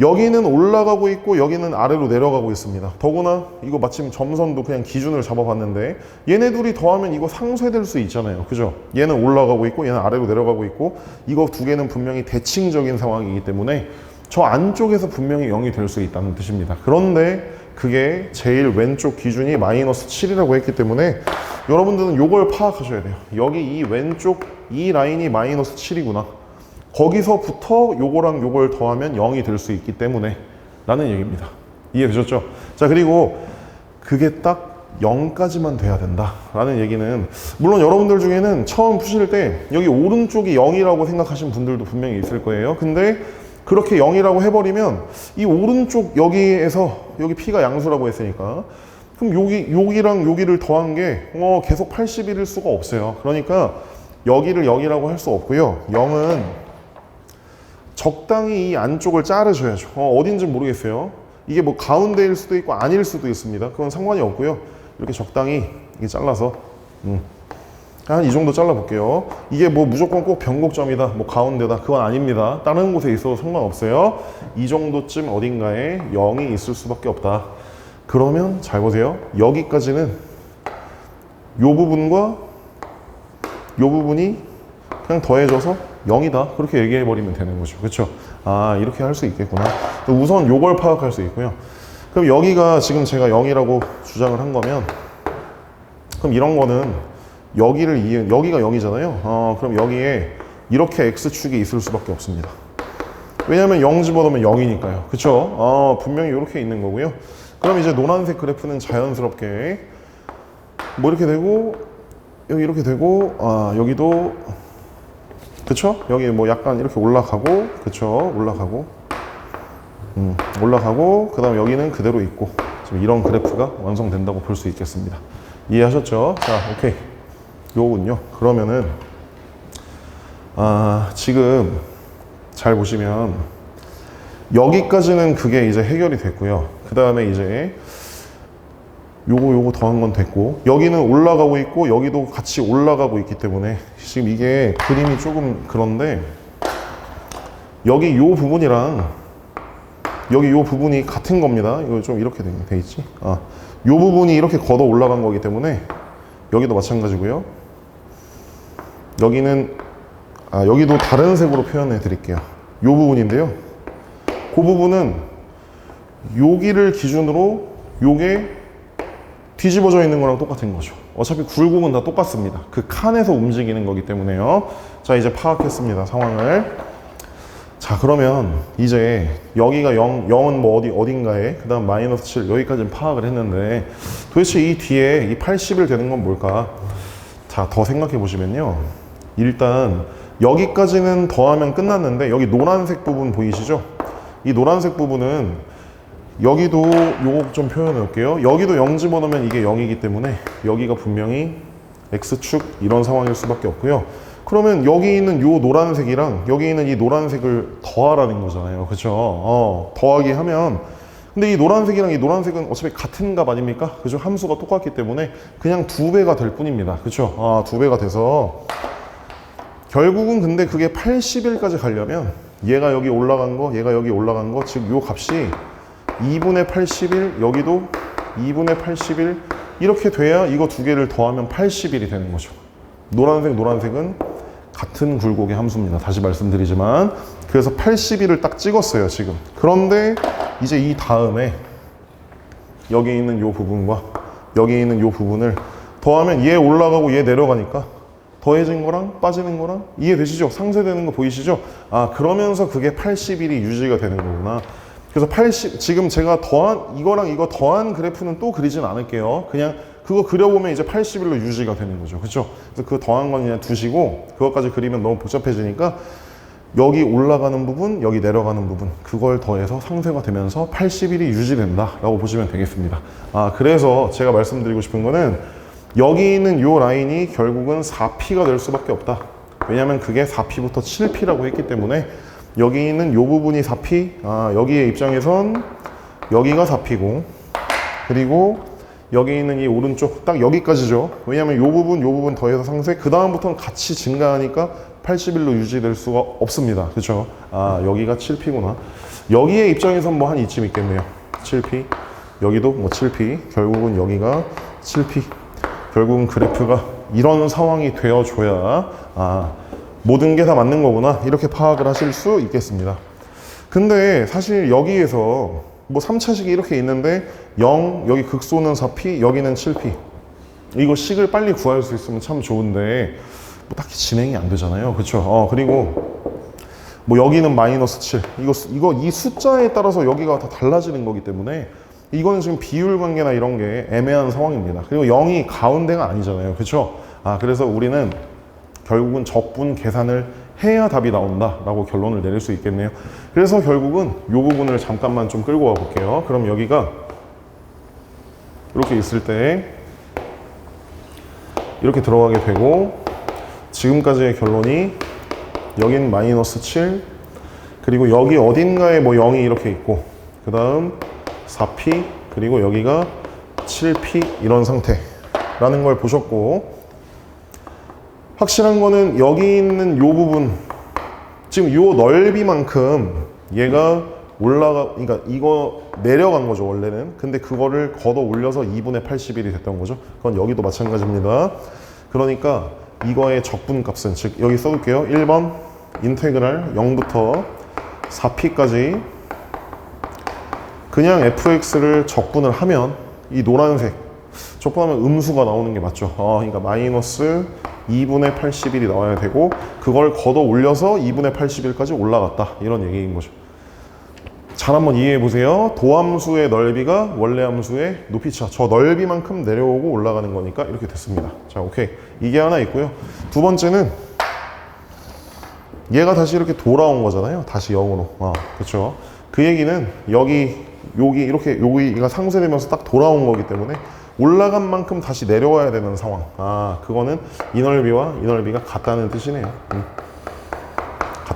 Speaker 1: 여기는 올라가고 있고 여기는 아래로 내려가고 있습니다. 더구나 이거 마침 점선도 그냥 기준을 잡아봤는데 얘네 둘이 더하면 이거 상쇄될 수 있잖아요. 그죠? 얘는 올라가고 있고 얘는 아래로 내려가고 있고, 이거 두 개는 분명히 대칭적인 상황이기 때문에 저 안쪽에서 분명히 0이 될 수 있다는 뜻입니다. 그런데 그게 제일 왼쪽 기준이 마이너스 7이라고 했기 때문에 여러분들은 이걸 파악하셔야 돼요. 여기 이 왼쪽 이 라인이 마이너스 7이구나. 거기서부터 요거랑 요걸 더하면 0이 될 수 있기 때문에 라는 얘기입니다. 이해되셨죠? 자, 그리고 그게 딱 0까지만 돼야 된다 라는 얘기는, 물론 여러분들 중에는 처음 푸실 때 여기 오른쪽이 0이라고 생각하신 분들도 분명히 있을 거예요. 근데 그렇게 0이라고 해버리면 이 오른쪽 여기에서 여기 p가 양수라고 했으니까 그럼 여기랑 여기를 더한 게 계속 81일 수가 없어요. 그러니까 여기를 0이라고 할 수 없고요. 0은 적당히 이 안쪽을 자르셔야죠. 어딘지 모르겠어요. 이게 뭐 가운데일 수도 있고 아닐 수도 있습니다. 그건 상관이 없고요. 이렇게 적당히 이게 잘라서 한 이 정도 잘라볼게요. 이게 뭐 무조건 꼭 변곡점이다, 뭐 가운데다, 그건 아닙니다. 다른 곳에 있어도 상관없어요. 이 정도쯤 어딘가에 0이 있을 수밖에 없다. 그러면 잘 보세요. 여기까지는 요 부분과 요 부분이 그냥 더해져서 0이다. 그렇게 얘기해버리면 되는 거죠. 그렇죠? 이렇게 할 수 있겠구나. 우선 요걸 파악할 수 있고요. 그럼 여기가 지금 제가 0이라고 주장을 한 거면, 그럼 이런 거는 여기가 0이잖아요. 그럼 여기에 이렇게 x축이 있을 수밖에 없습니다. 왜냐하면 0 집어넣으면 0이니까요. 그쵸? 분명히 이렇게 있는 거고요. 그럼 이제 노란색 그래프는 자연스럽게 뭐 이렇게 되고 여기 이렇게 되고 여기도 그쵸? 여기 뭐 약간 이렇게 올라가고, 그쵸? 올라가고 올라가고, 그 다음 여기는 그대로 있고, 지금 이런 그래프가 완성된다고 볼 수 있겠습니다. 이해하셨죠? 자, 오케이. 요군요. 그러면은 지금 잘 보시면 여기까지는 그게 이제 해결이 됐고요. 그 다음에 이제 요거 더한 건 됐고, 여기는 올라가고 있고 여기도 같이 올라가고 있기 때문에 지금 이게 그림이 조금 그런데, 여기 요 부분이랑 여기 요 부분이 같은 겁니다. 이거 좀 이렇게 돼 있지? 요 부분이 이렇게 걷어 올라간 거기 때문에 여기도 마찬가지고요. 여기는 여기도 다른 색으로 표현해 드릴게요. 요 부분인데요. 그 부분은 여기를 기준으로 요게 뒤집어져 있는 거랑 똑같은 거죠. 어차피 굴곡은 다 똑같습니다. 그 칸에서 움직이는 거기 때문에요. 자, 이제 파악했습니다, 상황을. 자, 그러면 이제 여기가 0은 뭐 어딘가에, 그 다음 마이너스 7, 여기까지는 파악을 했는데 도대체 이 뒤에 이 80일 되는 건 뭘까? 자, 더 생각해 보시면요. 일단 여기까지는 더하면 끝났는데, 여기 노란색 부분 보이시죠? 이 노란색 부분은 여기도 요거 좀 표현해 볼게요. 여기도 0 집어넣으면 이게 0이기 때문에 여기가 분명히 X축 이런 상황일 수밖에 없고요. 그러면 여기 있는 요 노란색이랑 여기 있는 이 노란색을 더하라는 거잖아요. 그쵸? 더하기 하면, 근데 이 노란색이랑 이 노란색은 어차피 같은 값 아닙니까? 그죠? 함수가 똑같기 때문에 그냥 2배가 될 뿐입니다. 그쵸? 2배가 돼서 결국은, 근데 그게 80일까지 가려면 얘가 여기 올라간 거, 얘가 여기 올라간 거, 즉 요 값이 2분의 80일, 여기도 2분의 80일, 이렇게 돼야 이거 두 개를 더하면 80일이 되는 거죠. 노란색은 같은 굴곡의 함수입니다. 다시 말씀드리지만. 그래서 80일을 딱 찍었어요, 지금. 그런데 이제 이 다음에 여기 있는 요 부분과 여기 있는 요 부분을 더하면 얘 올라가고 얘 내려가니까 더해진 거랑 빠지는 거랑 이해되시죠? 상쇄되는 거 보이시죠? 그러면서 그게 80일이 유지가 되는 거구나. 그래서 지금 제가 이거랑 이거 더한 그래프는 또 그리진 않을게요. 그냥 그거 그려보면 이제 80일로 유지가 되는 거죠. 그렇죠? 그래서 그 더한 건 그냥 두시고, 그것까지 그리면 너무 복잡해지니까 여기 올라가는 부분, 여기 내려가는 부분, 그걸 더해서 상쇄가 되면서 80일이 유지된다 라고 보시면 되겠습니다. 그래서 제가 말씀드리고 싶은 거는 여기 있는 요 라인이 결국은 4P가 될 수밖에 없다. 왜냐면 그게 4P부터 7P라고 했기 때문에 여기 있는 요 부분이 4P, 여기의 입장에선 여기가 4P고, 그리고 여기 있는 이 오른쪽 딱 여기까지죠. 왜냐면 요 부분 더해서 상쇄, 그 다음부터는 같이 증가하니까 80일로 유지될 수가 없습니다. 그렇죠? 여기가 7P구나. 여기의 입장에선 뭐 한 이쯤 있겠네요. 7P, 여기도 뭐 7P, 결국은 여기가 7P. 결국은 그래프가 이런 상황이 되어줘야 모든 게 다 맞는 거구나, 이렇게 파악을 하실 수 있겠습니다. 근데 사실 여기에서 뭐 3차식이 이렇게 있는데 0, 여기 극소는 4P, 여기는 7P. 이거 식을 빨리 구할 수 있으면 참 좋은데 뭐 딱히 진행이 안 되잖아요. 그렇죠? 그리고 뭐 여기는 마이너스 7. 이 숫자에 따라서 여기가 다 달라지는 거기 때문에 이거는 지금 비율 관계나 이런 게 애매한 상황입니다. 그리고 0이 가운데가 아니잖아요. 그렇죠? 그래서 우리는 결국은 적분 계산을 해야 답이 나온다 라고 결론을 내릴 수 있겠네요. 그래서 결국은 이 부분을 잠깐만 좀 끌고 와 볼게요. 그럼 여기가 이렇게 있을 때 이렇게 들어가게 되고, 지금까지의 결론이 여긴 마이너스 7, 그리고 여기 어딘가에 뭐 0이 이렇게 있고, 그 다음 4P, 그리고 여기가 7P 이런 상태라는 걸 보셨고, 확실한 거는 여기 있는 요 부분, 지금 요 넓이만큼 얘가 그러니까 이거 내려간 거죠, 원래는. 근데 그거를 걷어 올려서 2분의 80일이 됐던 거죠. 그건 여기도 마찬가지입니다. 그러니까 이거의 적분 값은, 즉 여기 써둘게요. 1번 인테그랄 0부터 4P까지 그냥 fx를 적분을 하면 이 노란색 적분하면 음수가 나오는 게 맞죠. 그러니까 마이너스 2분의 80일이 나와야 되고, 그걸 걷어 올려서 2분의 80일까지 올라갔다, 이런 얘기인 거죠. 잘 한번 이해해 보세요. 도함수의 넓이가 원래 함수의 높이차, 저 넓이만큼 내려오고 올라가는 거니까 이렇게 됐습니다. 자, 오케이. 이게 하나 있고요. 두 번째는 얘가 다시 이렇게 돌아온 거잖아요. 다시 0으로. 그렇죠. 그 얘기는 여기가 상쇄되면서 딱 돌아온 거기 때문에 올라간 만큼 다시 내려와야 되는 상황. 그거는 이 넓이와 이 넓이가 같다는 뜻이네요.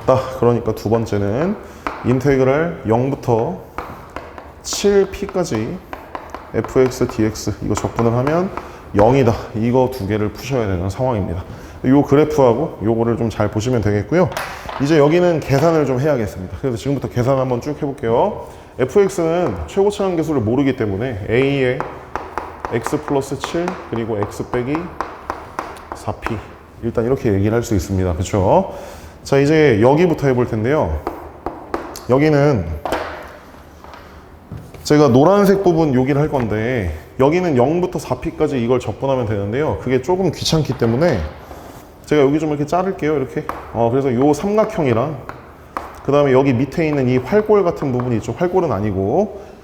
Speaker 1: 같다. 그러니까 두 번째는 인테그랄 0부터 7p까지 fx dx 이거 적분을 하면 0이다. 이거 두 개를 푸셔야 되는 상황입니다. 이 그래프하고 요거를 좀 잘 보시면 되겠고요. 이제 여기는 계산을 좀 해야겠습니다. 그래서 지금부터 계산 한번 쭉 해볼게요. fx는 최고 차량 계수를 모르기 때문에 a에 x 플러스 7 그리고 x 빼기 4p 일단 이렇게 얘기를 할 수 있습니다. 그렇죠? 자, 이제 여기부터 해볼 텐데요. 여기는 제가 노란색 부분 여기를 할 건데 여기는 0부터 4p까지 이걸 적분하면 되는데요. 그게 조금 귀찮기 때문에 제가 여기 좀 이렇게 자를게요. 이렇게. 그래서 요 삼각형이랑 그 다음에 여기 밑에 있는 이 활골 같은 부분이 있죠. 활골은 아니고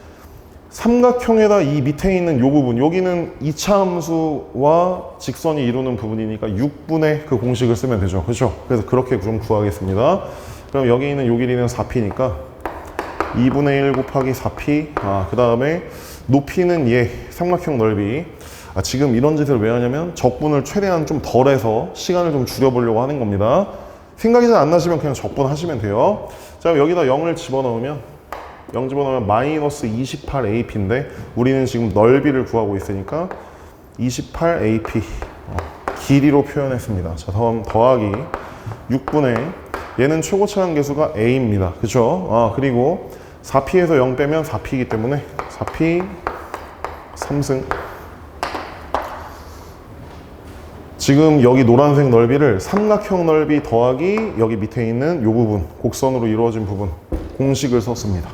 Speaker 1: 삼각형에다 이 밑에 있는 요 부분, 여기는 이차함수와 직선이 이루는 부분이니까 6분의 그 공식을 쓰면 되죠. 그렇죠? 그래서 그렇게 좀 구하겠습니다. 그럼 여기 있는 요 길이는 4p니까 2분의 1 곱하기 4p. 그 다음에 높이는 얘 삼각형 넓이. 지금 이런 짓을 왜 하냐면 적분을 최대한 좀 덜해서 시간을 좀 줄여보려고 하는 겁니다. 생각이 잘 안 나시면 그냥 적분하시면 돼요. 자, 여기다 0을 집어넣으면 마이너스 28ap인데 우리는 지금 넓이를 구하고 있으니까 28ap 길이로 표현했습니다. 자, 다음 더하기 6분의 얘는 최고 차량 계수가 a입니다. 그쵸? 그리고 4p에서 0 빼면 4p이기 때문에 4p 3승. 지금 여기 노란색 넓이를 삼각형 넓이 더하기 여기 밑에 있는 이 부분, 곡선으로 이루어진 부분 공식을 썼습니다.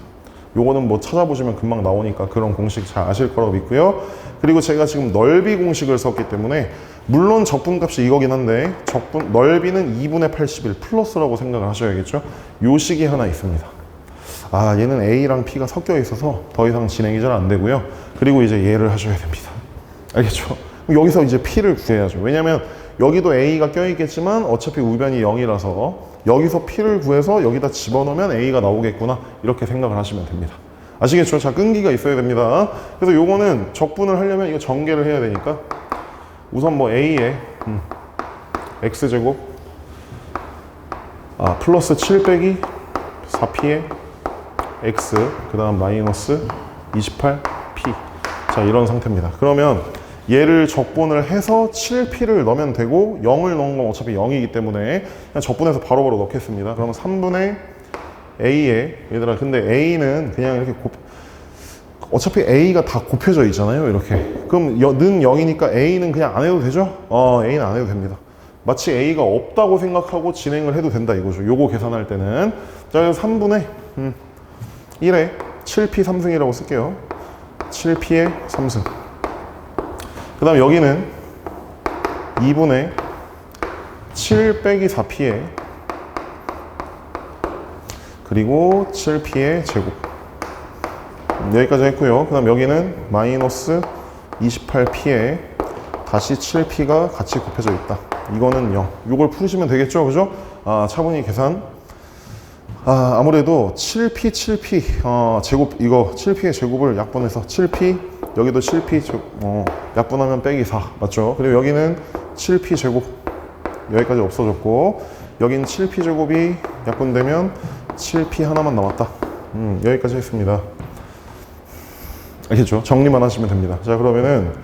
Speaker 1: 요거는 뭐 찾아보시면 금방 나오니까 그런 공식 잘 아실 거라고 믿고요. 그리고 제가 지금 넓이 공식을 썼기 때문에 물론 적분값이 이거긴 한데 넓이는 2분의 81 플러스라고 생각을 하셔야겠죠. 요 식이 하나 있습니다. 얘는 A랑 P가 섞여 있어서 더 이상 진행이 잘 안 되고요. 그리고 이제 얘를 하셔야 됩니다. 알겠죠? 여기서 이제 P를 구해야죠. 왜냐면 여기도 A가 껴있겠지만 어차피 우변이 0이라서 여기서 P를 구해서 여기다 집어넣으면 A가 나오겠구나. 이렇게 생각을 하시면 됩니다. 아시겠죠? 자, 끈기가 있어야 됩니다. 그래서 요거는 적분을 하려면 이거 전개를 해야 되니까 우선 뭐 A에 X제곱 플러스 7 빼기 4P에 X 그 다음 마이너스 28P. 자, 이런 상태입니다. 그러면 얘를 적분을 해서 7p를 넣으면 되고 0을 넣은 건 어차피 0이기 때문에 그냥 적분해서 바로바로 넣겠습니다. 그러면 3분의 a에 얘들아 근데 a는 그냥 이렇게 어차피 a가 다 곱혀져 있잖아요. 이렇게 그럼 는 0이니까 a는 그냥 안 해도 되죠? a는 안 해도 됩니다. 마치 a가 없다고 생각하고 진행을 해도 된다 이거죠. 요거 계산할 때는. 자, 그래서 3분의 1에 7p 3승이라고 쓸게요. 7p의 3승. 그 다음 여기는 2분의 7 빼기 4p에 그리고 7p의 제곱. 여기까지 했고요. 그 다음 여기는 마이너스 28p에 다시 7p가 같이 곱해져 있다. 이거는 0. 이걸 풀으시면 되겠죠? 그죠? 차분히 계산. 아무래도 7p, 제곱, 이거 7p의 제곱을 약분해서 7p, 여기도 7p, 약분하면 빼기 4. 맞죠? 그리고 여기는 7p 제곱. 여기까지 없어졌고, 여긴 7p 제곱이 약분되면 7p 하나만 남았다. 여기까지 했습니다. 알겠죠? 정리만 하시면 됩니다. 자, 그러면은,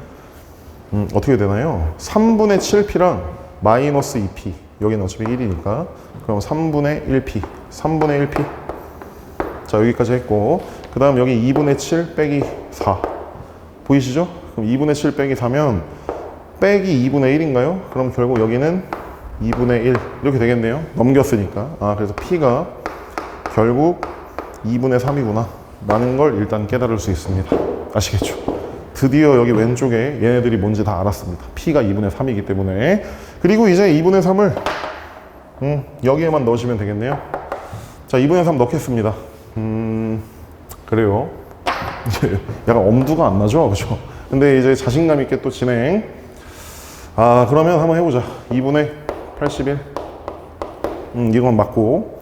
Speaker 1: 어떻게 되나요? 3분의 7p랑 마이너스 2p. 여기는 어차피 1이니까. 그럼 3분의 1p. 3분의 1p. 자, 여기까지 했고. 그 다음 여기 2분의 7 빼기 4. 보이시죠? 그럼 2분의 7 빼기 4면 빼기 2분의 1인가요? 그럼 결국 여기는 2분의 1. 이렇게 되겠네요. 넘겼으니까. 그래서 p가 결국 2분의 3이구나. 라는 걸 일단 깨달을 수 있습니다. 아시겠죠? 드디어 여기 왼쪽에 얘네들이 뭔지 다 알았습니다. p가 2분의 3이기 때문에. 그리고 이제 2분의 3을 여기에만 넣으시면 되겠네요. 자, 2분의 3 넣겠습니다. 그래요. 이제 약간 엄두가 안 나죠? 그죠? 근데 이제 자신감 있게 또 진행. 그러면 한번 해보자. 2분의 81. 이건 맞고.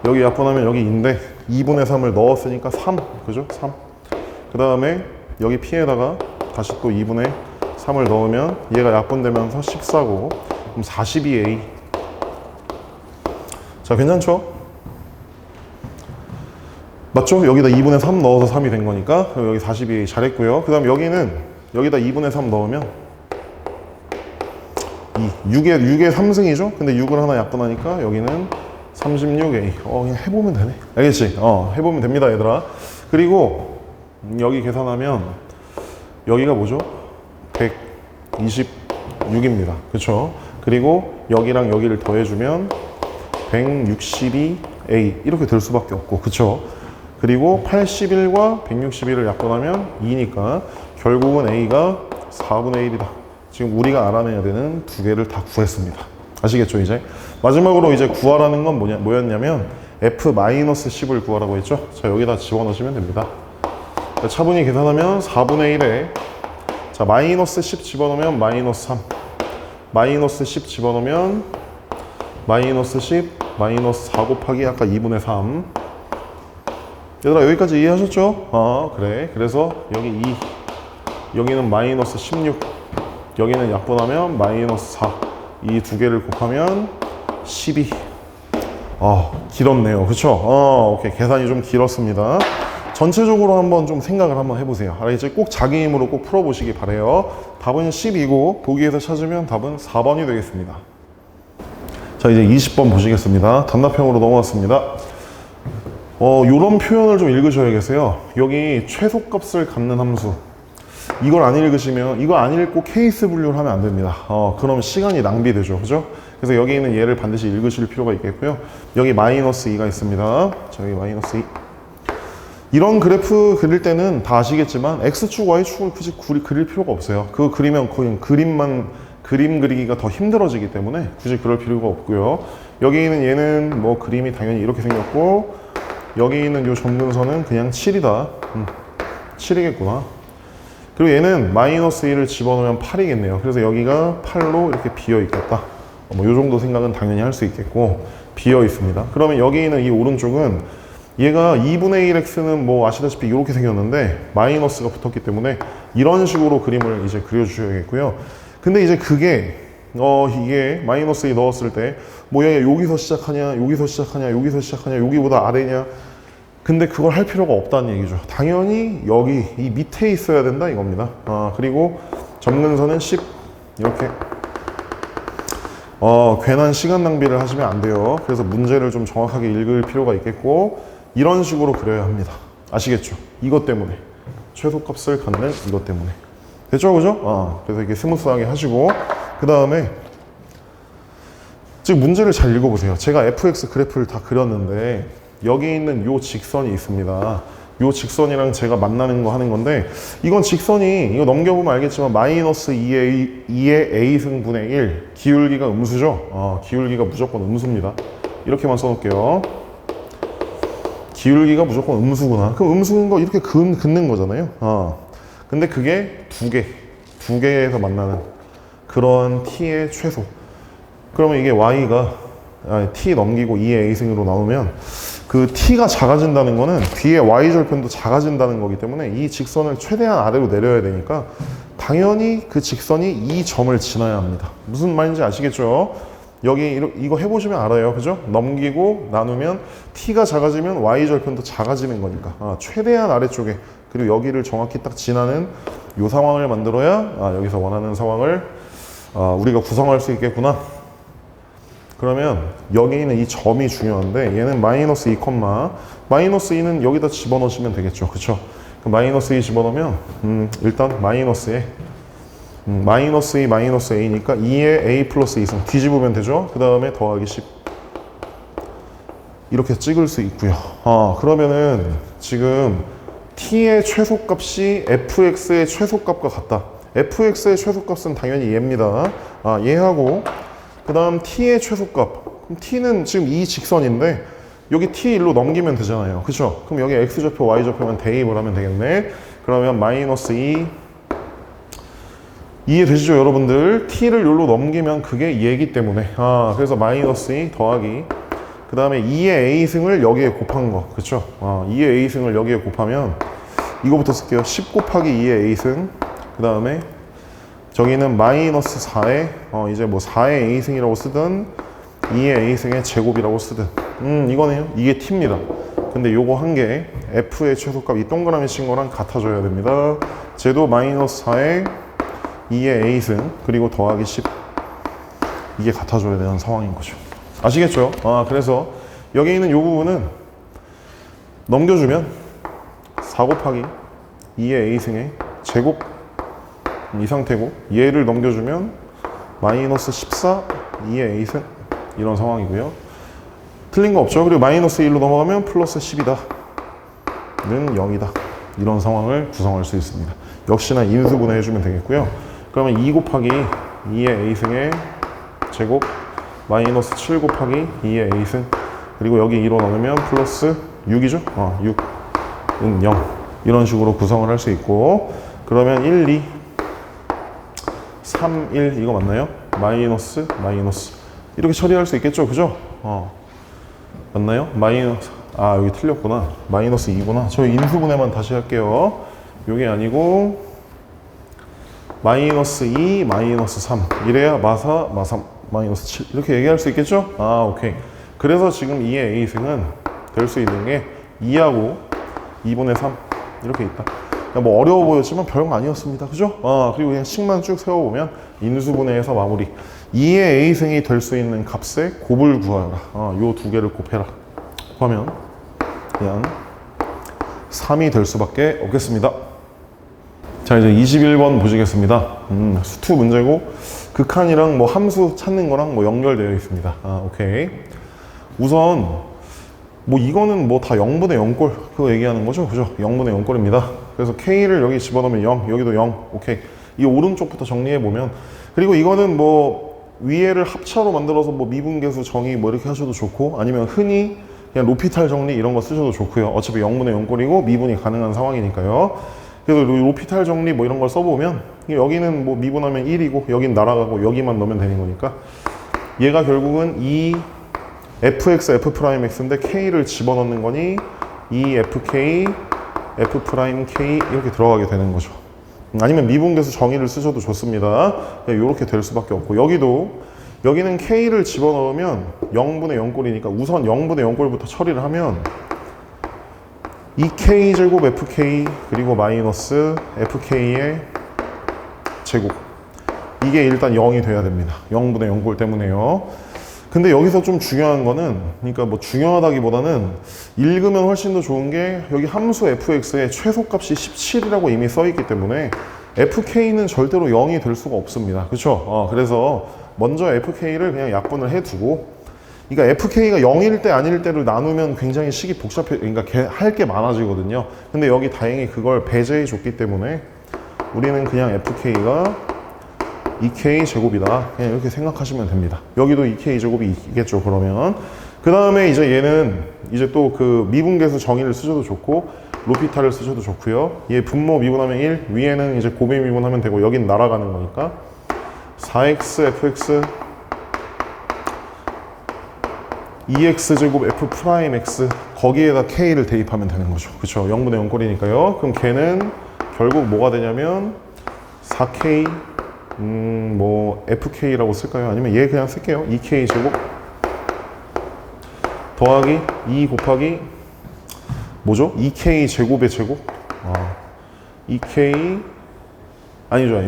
Speaker 1: 여기 약분하면 여기 2인데 2분의 3을 넣었으니까 3. 그죠? 3. 그 다음에 여기 p에다가 다시 또 2분의 3을 넣으면 얘가 약분되면서 14고 그럼 42a. 자, 괜찮죠? 맞죠? 여기다 2분의 3 넣어서 3이 된 거니까 여기 42A 잘했고요. 그 다음 여기는 여기다 2분의 3 넣으면 6의 3승이죠? 근데 6을 하나 약분하니까 여기는 36A. 그냥 해보면 되네. 알겠지? 해보면 됩니다, 얘들아. 그리고 여기 계산하면 여기가 뭐죠? 126입니다. 그쵸? 그리고 여기랑 여기를 더해주면 162A 이렇게 될 수밖에 없고, 그쵸? 그리고 81과 161을 약분하면 2니까 결국은 A가 4분의 1이다. 지금 우리가 알아내야 되는 두 개를 다 구했습니다. 아시겠죠, 이제? 마지막으로 이제 구하라는 건 뭐였냐면 F-10을 구하라고 했죠? 자, 여기다 집어넣으시면 됩니다. 자, 차분히 계산하면 4분의 1에 자, 마이너스 10 집어넣으면 마이너스 3, 마이너스 10 집어넣으면 마이너스 10, 마이너스 4 곱하기 아까 2분의 3. 얘들아, 여기까지 이해하셨죠? 그래. 그래서 여기 2, 여기는 마이너스 16, 여기는 약분하면 마이너스 4. 이 두 개를 곱하면 12. 길었네요. 그쵸? 오케이. 계산이 좀 길었습니다. 전체적으로 한번 좀 생각을 한번 해보세요. 알겠지? 꼭 자기 힘으로 꼭 풀어보시기 바래요. 답은 10이고 보기에서 찾으면 답은 4번이 되겠습니다. 자, 이제 20번 보시겠습니다. 단답형으로 넘어왔습니다. 요런 표현을 좀 읽으셔야겠어요. 여기 최소값을 갖는 함수. 이걸 안 읽으시면, 이거 안 읽고 케이스 분류를 하면 안 됩니다. 그럼 시간이 낭비되죠. 그죠? 그래서 여기 있는 얘를 반드시 읽으실 필요가 있겠고요. 여기 마이너스 2가 있습니다. 자, 여기 마이너스 2. 이런 그래프 그릴 때는 다 아시겠지만 X축, Y축을 굳이 그릴 필요가 없어요. 그거 그리면 거의 그림 그리기가 더 힘들어지기 때문에 굳이 그럴 필요가 없고요. 여기 있는 얘는 뭐 그림이 당연히 이렇게 생겼고, 여기 있는 요 점근선은 그냥 7이다. 7이겠구나. 그리고 얘는 마이너스 1을 집어넣으면 8이겠네요. 그래서 여기가 8로 이렇게 비어 있겠다. 뭐 요 정도 생각은 당연히 할 수 있겠고, 비어 있습니다. 그러면 여기 있는 이 오른쪽은 얘가 2분의 1x는 뭐 아시다시피 이렇게 생겼는데 마이너스가 붙었기 때문에 이런 식으로 그림을 이제 그려주셔야겠고요. 근데 이제 그게 이게 마이너스 2 넣었을 때 뭐 얘 여기서 시작하냐, 여기서 시작하냐, 여기서 시작하냐, 여기보다 아래냐. 근데 그걸 할 필요가 없다는 얘기죠. 당연히 여기 이 밑에 있어야 된다 이겁니다. 그리고 점근선은 10 이렇게. 괜한 시간 낭비를 하시면 안 돼요. 그래서 문제를 좀 정확하게 읽을 필요가 있겠고, 이런 식으로 그려야 합니다. 아시겠죠? 이것 때문에. 최소값을 갖는 이것 때문에. 됐죠? 그죠? 그래서 이렇게 스무스하게 하시고, 그 다음에 지금 문제를 잘 읽어보세요. 제가 fx 그래프를 다 그렸는데 여기 있는 요 직선이 있습니다. 요 직선이랑 제가 만나는 거 하는 건데, 이건 직선이, 이거 넘겨보면 알겠지만 마이너스 2의 a승분의 1, 기울기가 음수죠? 기울기가 무조건 음수입니다. 이렇게만 써놓을게요. 기울기가 무조건 음수구나. 그럼 음수인 거 이렇게 긋는 거잖아요. 근데 그게 두 개에서 만나는 그런 t의 최소. 그러면 이게 y가 t 넘기고 2의 a승으로 나오면 그 t가 작아진다는 거는 뒤에 y절편도 작아진다는 거기 때문에 이 직선을 최대한 아래로 내려야 되니까 당연히 그 직선이 이 점을 지나야 합니다. 무슨 말인지 아시겠죠? 여기 이거 해보시면 알아요. 그죠? 넘기고 나누면 t가 작아지면 y절편도 작아지는 거니까 최대한 아래쪽에, 그리고 여기를 정확히 딱 지나는 이 상황을 만들어야 여기서 원하는 상황을 우리가 구성할 수 있겠구나. 그러면 여기 있는 이 점이 중요한데, 얘는 마이너스 2, 마이너스 2는 여기다 집어넣으시면 되겠죠. 그쵸? 그럼 마이너스 2 집어넣으면 일단 마이너스에 마이너스 2 마이너스 a니까 2에 a 플러스 2승 뒤집으면 되죠. 그 다음에 더하기 10 이렇게 찍을 수 있고요. 그러면은 지금 t의 최소값이 fx의 최소값과 같다. fx의 최소값은 당연히 얘입니다. 얘하고 그 다음 t의 최소값, 그럼 t는 지금 이 직선인데 여기 t 일로 넘기면 되잖아요. 그쵸? 그럼 여기 x좌표 y좌표만 대입을 하면 되겠네. 그러면 마이너스 2 이해되시죠 여러분들? t를 여기로 넘기면 그게 얘기 때문에 그래서 마이너스 2 더하기 그 다음에 2의 a승을 여기에 곱한 거. 그쵸? 2의 a승을 여기에 곱하면 이거부터 쓸게요. 10 곱하기 2의 a승, 그 다음에 저기는 마이너스 4에 이제 뭐 4의 a승이라고 쓰든 2의 a승의 제곱이라고 쓰든 이거네요. 이게 t입니다. 근데 요거 한 개 f의 최소값 이 동그라미 친 거랑 같아져야 됩니다. 쟤도 마이너스 4에 2의 a승 그리고 더하기 10 이게 같아져야 되는 상황인 거죠. 아시겠죠? 그래서 여기 있는 요 부분은 넘겨주면 4 곱하기 2의 a승의 제곱 이 상태고, 얘를 넘겨주면 마이너스 14 2의 a승 이런 상황이고요. 틀린 거 없죠? 그리고 마이너스 1로 넘어가면 플러스 10이다 는 0이다 이런 상황을 구성할 수 있습니다. 역시나 인수분해 해주면 되겠고요. 그러면 2 곱하기 2의 a승의 제곱 마이너스 7 곱하기 2의 a승 그리고 여기 2로 나누면 플러스 6이죠? 6은 0 이런 식으로 구성을 할 수 있고, 그러면 1, 2 3, 1 이거 맞나요? 마이너스 이렇게 처리할 수 있겠죠? 그죠? 맞나요? 마이너스 여기 틀렸구나. 마이너스 2구나. 저 인수분해만 다시 할게요. 요게 아니고 마이너스 2, 마이너스 3 이래야 마사, 마이너스 7 이렇게 얘기할 수 있겠죠? 오케이. 그래서 지금 2의 a승은 될 수 있는 게 2하고 2분의 3 이렇게 있다. 뭐 어려워 보였지만 별거 아니었습니다. 그죠? 그리고 그냥 식만 쭉 세워보면 인수분해해서 마무리. 2의 a승이 될 수 있는 값의 곱을 구하여라. 요 두 개를 곱해라. 곱하면 그냥 3이 될 수밖에 없겠습니다. 자, 이제 21번 보시겠습니다. 수투 문제고 극한이랑 뭐 함수 찾는 거랑 뭐 연결되어 있습니다. 오케이. 우선 뭐 이거는 뭐 다 0분의 0꼴 그거 얘기하는 거죠. 그죠? 0분의 0꼴입니다. 그래서 K를 여기 집어넣으면 0, 여기도 0. 오케이. 이 오른쪽부터 정리해 보면, 그리고 이거는 뭐 위에를 합차로 만들어서 뭐 미분계수 정의 뭐 이렇게 하셔도 좋고, 아니면 흔히 그냥 로피탈 정리 이런 거 쓰셔도 좋고요. 어차피 0분의 0꼴이고 미분이 가능한 상황이니까요. 그래서 로피탈 정리 뭐 이런 걸 써보면 여기는 뭐 미분하면 1이고 여긴 날아가고 여기만 넣으면 되는 거니까 얘가 결국은 이 fx, f'x인데 k를 집어넣는 거니 fk, f'k 이렇게 들어가게 되는 거죠. 아니면 미분계수 정의를 쓰셔도 좋습니다. 이렇게 될 수밖에 없고, 여기는 k를 집어넣으면 0분의 0꼴이니까 우선 0분의 0꼴부터 처리를 하면 2k 제곱 fk 그리고 마이너스 fk의 제곱 이게 일단 0이 돼야 됩니다. 0분의 0꼴 때문에요. 근데 여기서 좀 중요한 거는, 그러니까 뭐 중요하다기보다는 읽으면 훨씬 더 좋은 게 여기 함수 fx의 최소값이 17이라고 이미 써 있기 때문에 fk는 절대로 0이 될 수가 없습니다. 그렇죠? 그래서 먼저 fk를 그냥 약분을 해두고, 그러니까 fk가 0일 때 아닐 때를 나누면 굉장히 식이 복잡해, 그러니까 할 게 많아지거든요. 근데 여기 다행히 그걸 배제해 줬기 때문에 우리는 그냥 fk가 2k 제곱이다 그냥 이렇게 생각하시면 됩니다. 여기도 2k 제곱이 있겠죠. 그러면 그 다음에 이제 얘는 이제 또 그 미분계수 정의를 쓰셔도 좋고 로피탈을 쓰셔도 좋고요. 얘 분모 미분하면 1, 위에는 이제 곱의 미분하면 되고 여긴 날아가는 거니까 4x fx 2x 제곱 f 프라임 x 거기에다 k를 대입하면 되는 거죠. 그렇죠? 0분의 0꼴이니까요. 그럼 걔는 결국 뭐가 되냐면 4k 뭐 fk라고 쓸까요? 아니면 얘 그냥 쓸게요. 2k 제곱 더하기 2 곱하기 뭐죠? 2k 제곱의 제곱 2k 아니죠.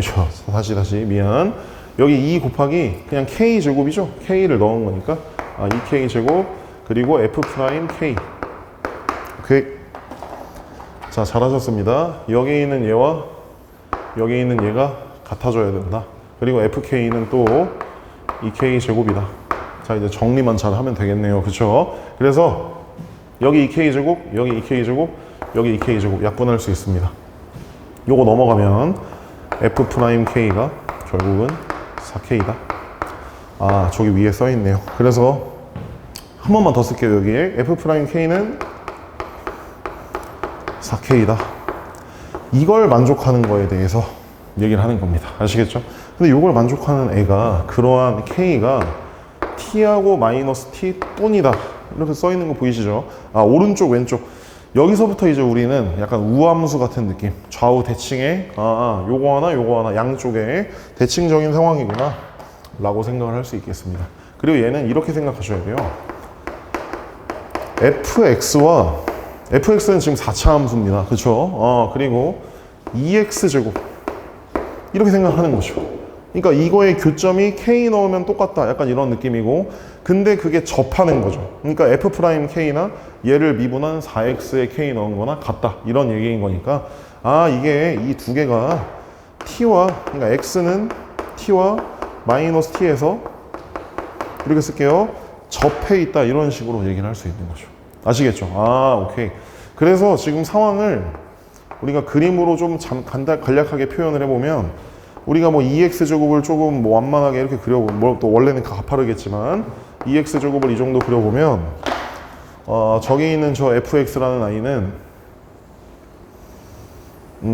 Speaker 1: 다시 미안. 여기 2 곱하기 그냥 k 제곱이죠. k를 넣은 거니까 2k 제곱 그리고 f 프라임 k. 오케이. 자, 잘하셨습니다. 여기 있는 얘와 여기 있는 얘가 같아져야 된다. 그리고 fk는 또 2k 제곱이다. 자, 이제 정리만 잘 하면 되겠네요. 그쵸? 그래서 여기 2k 제곱, 여기 2k 제곱, 여기 2k 제곱 약분할 수 있습니다. 요거 넘어가면 f 프라임 k가 결국은 4k다. 저기 위에 써 있네요. 그래서 한 번만 더 쓸게요. 여기에 f 프라임 k는 4k다. 이걸 만족하는 거에 대해서 얘기를 하는 겁니다. 아시겠죠? 근데 이걸 만족하는 애가 그러한 k가 t하고 마이너스 t 뿐이다 이렇게 써 있는 거 보이시죠? 오른쪽 왼쪽 여기서부터 이제 우리는 약간 우함수 같은 느낌, 좌우 대칭에 요거 하나 양쪽에 대칭적인 상황이구나 라고 생각을 할 수 있겠습니다. 그리고 얘는 이렇게 생각하셔야 돼요. fx와 fx는 지금 4차 함수입니다. 그쵸? 그리고 2x제곱 이렇게 생각하는 거죠. 그러니까 이거의 교점이 k 넣으면 똑같다. 약간 이런 느낌이고, 근데 그게 접하는 거죠. 그러니까 f'k나 얘를 미분한 4x의 k 넣은 거나 같다. 이런 얘기인 거니까, 이게 이 두 개가 t와, 그러니까 x는 t와 마이너스 t에서 이렇게 쓸게요. 접해 있다. 이런 식으로 얘기를 할 수 있는 거죠. 아시겠죠? 오케이. 그래서 지금 상황을 우리가 그림으로 좀 간략하게 표현을 해보면, 우리가 뭐 2x제곱을 조금 뭐 완만하게 이렇게 그려보면, 뭐 또 원래는 가파르겠지만 2x제곱을 이 정도 그려보면, 저기 있는 저 fx라는 아이는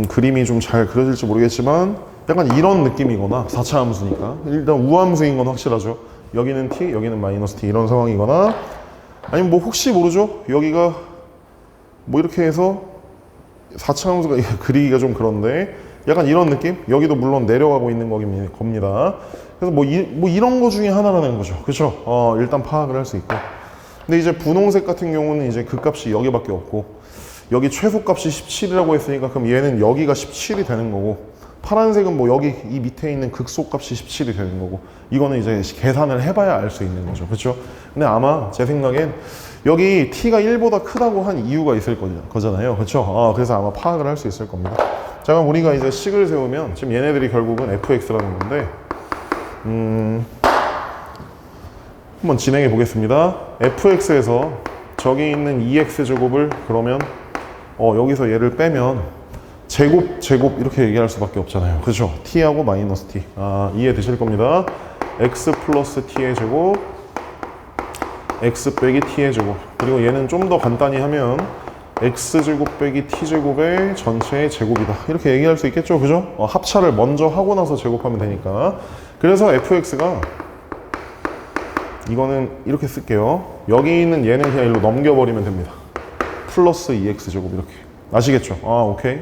Speaker 1: 그림이 좀 잘 그려질지 모르겠지만 약간 이런 느낌이거나, 4차 함수니까 일단 우함수인 건 확실하죠. 여기는 t, 여기는 마이너스 t 이런 상황이거나, 아니면 뭐 혹시 모르죠. 여기가 뭐 이렇게 해서 4차 함수가 그리기가 좀 그런데 약간 이런 느낌? 여기도 물론 내려가고 있는 겁니다. 그래서 뭐 이런 거 중에 하나라는 거죠. 그렇죠? 일단 파악을 할 수 있고. 근데 이제 분홍색 같은 경우는 이제 그 값이 여기밖에 없고, 여기 최소값이 17이라고 했으니까 그럼 얘는 여기가 17이 되는 거고, 파란색은 뭐 여기 이 밑에 있는 극소값이 17이 되는 거고, 이거는 이제 계산을 해봐야 알 수 있는 거죠. 그렇죠? 근데 아마 제 생각엔 여기 t가 1보다 크다고 한 이유가 있을 거잖아요. 그렇죠? 그래서 아마 파악을 할 수 있을 겁니다. 자, 그럼 우리가 이제 식을 세우면 지금 얘네들이 결국은 fx라는 건데, 한번 진행해 보겠습니다. fx에서 저기 있는 2x제곱을 그러면 여기서 얘를 빼면 제곱 이렇게 얘기할 수밖에 없잖아요. 그렇죠? t하고 마이너스 t. 이해 되실 겁니다. x 플러스 t의 제곱, x 빼기 t의 제곱. 그리고 얘는 좀 더 간단히 하면 x제곱 빼기 t제곱의 전체의 제곱이다. 이렇게 얘기할 수 있겠죠? 그죠? 합차를 먼저 하고 나서 제곱하면 되니까. 그래서 fx가, 이거는 이렇게 쓸게요. 여기 있는 얘는 그냥 일로 넘겨버리면 됩니다. 플러스 2x제곱 이렇게. 아시겠죠? 오케이.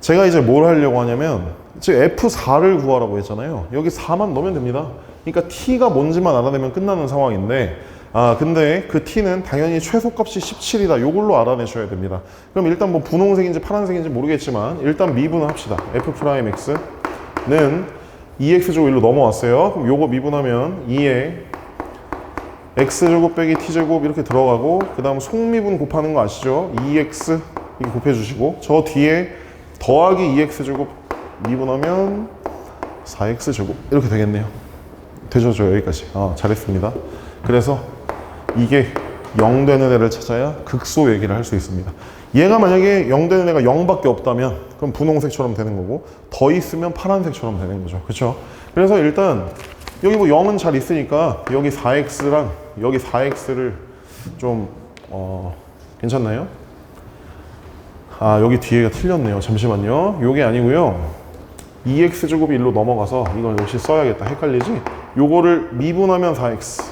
Speaker 1: 제가 이제 뭘 하려고 하냐면, 지금 f4를 구하라고 했잖아요. 여기 4만 넣으면 됩니다. 그러니까 t가 뭔지만 알아내면 끝나는 상황인데, 근데 그 t는 당연히 최소값이 17이다. 요걸로 알아내셔야 됩니다. 그럼 일단 뭐 분홍색인지 파란색인지 모르겠지만 일단 미분을 합시다. f'x는 2x제곱 일로 넘어왔어요. 그럼 요거 미분하면 2에 x제곱 빼기 t제곱 이렇게 들어가고, 그 다음 속미분 곱하는 거 아시죠? 2x 이렇게 곱해주시고, 저 뒤에 더하기 2x제곱 미분하면 4x제곱 이렇게 되겠네요. 되죠? 저 여기까지. 잘했습니다. 그래서 이게 0 되는 애를 찾아야 극소 얘기를 할 수 있습니다. 얘가 만약에 0 되는 애가 0밖에 없다면 그럼 분홍색처럼 되는 거고, 더 있으면 파란색처럼 되는 거죠. 그렇죠? 그래서 일단 여기 뭐 0은 잘 있으니까 여기 4x랑 여기 4x를 좀 괜찮나요? 여기 뒤에가 틀렸네요. 잠시만요. 요게 아니고요. 2x제곱이 일로 넘어가서 이건 역시 써야겠다. 헷갈리지? 요거를 미분하면 4x.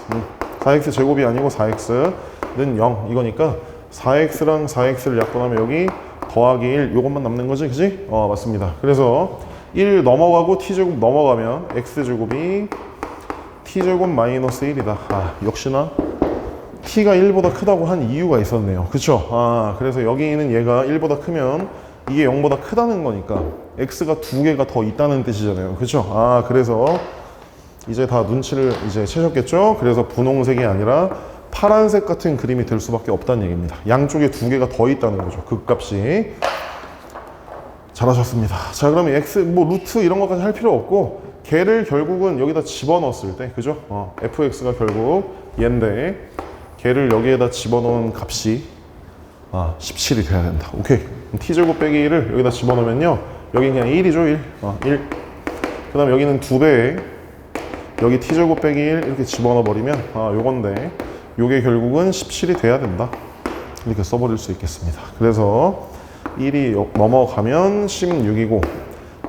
Speaker 1: 4x 제곱이 아니고 4x는 0 이거니까 4x랑 4x를 약분하면 여기 더하기 1 요것만 남는 거지, 그지? 맞습니다. 그래서 1 넘어가고 t제곱 넘어가면 x제곱이 t제곱 마이너스 1이다. 역시나 t가 1보다 크다고 한 이유가 있었네요. 그쵸? 그래서 여기 있는 얘가 1보다 크면 이게 0보다 크다는 거니까 x가 두 개가 더 있다는 뜻이잖아요. 그쵸? 그래서 이제 다 눈치를 이제 채셨겠죠? 그래서 분홍색이 아니라 파란색 같은 그림이 될 수밖에 없다는 얘기입니다. 양쪽에 두 개가 더 있다는 거죠. 극값이. 잘하셨습니다. 자, 그러면 x, 뭐 루트 이런 것까지 할 필요 없고, 걔를 결국은 여기다 집어넣었을 때, 그죠? fx가 결국 얘인데, 걔를 여기에다 집어넣은 값이 17이 돼야 된다. 오케이. t제곱 빼기 1을 여기다 집어넣으면요, 여기 그냥 1이죠. 1. 그 다음 여기는 2배에 여기 t제곱 빼기 1 이렇게 집어넣어 버리면 요건데, 요게 결국은 17이 돼야 된다. 이렇게 써버릴 수 있겠습니다. 그래서 1이 넘어가면 16이고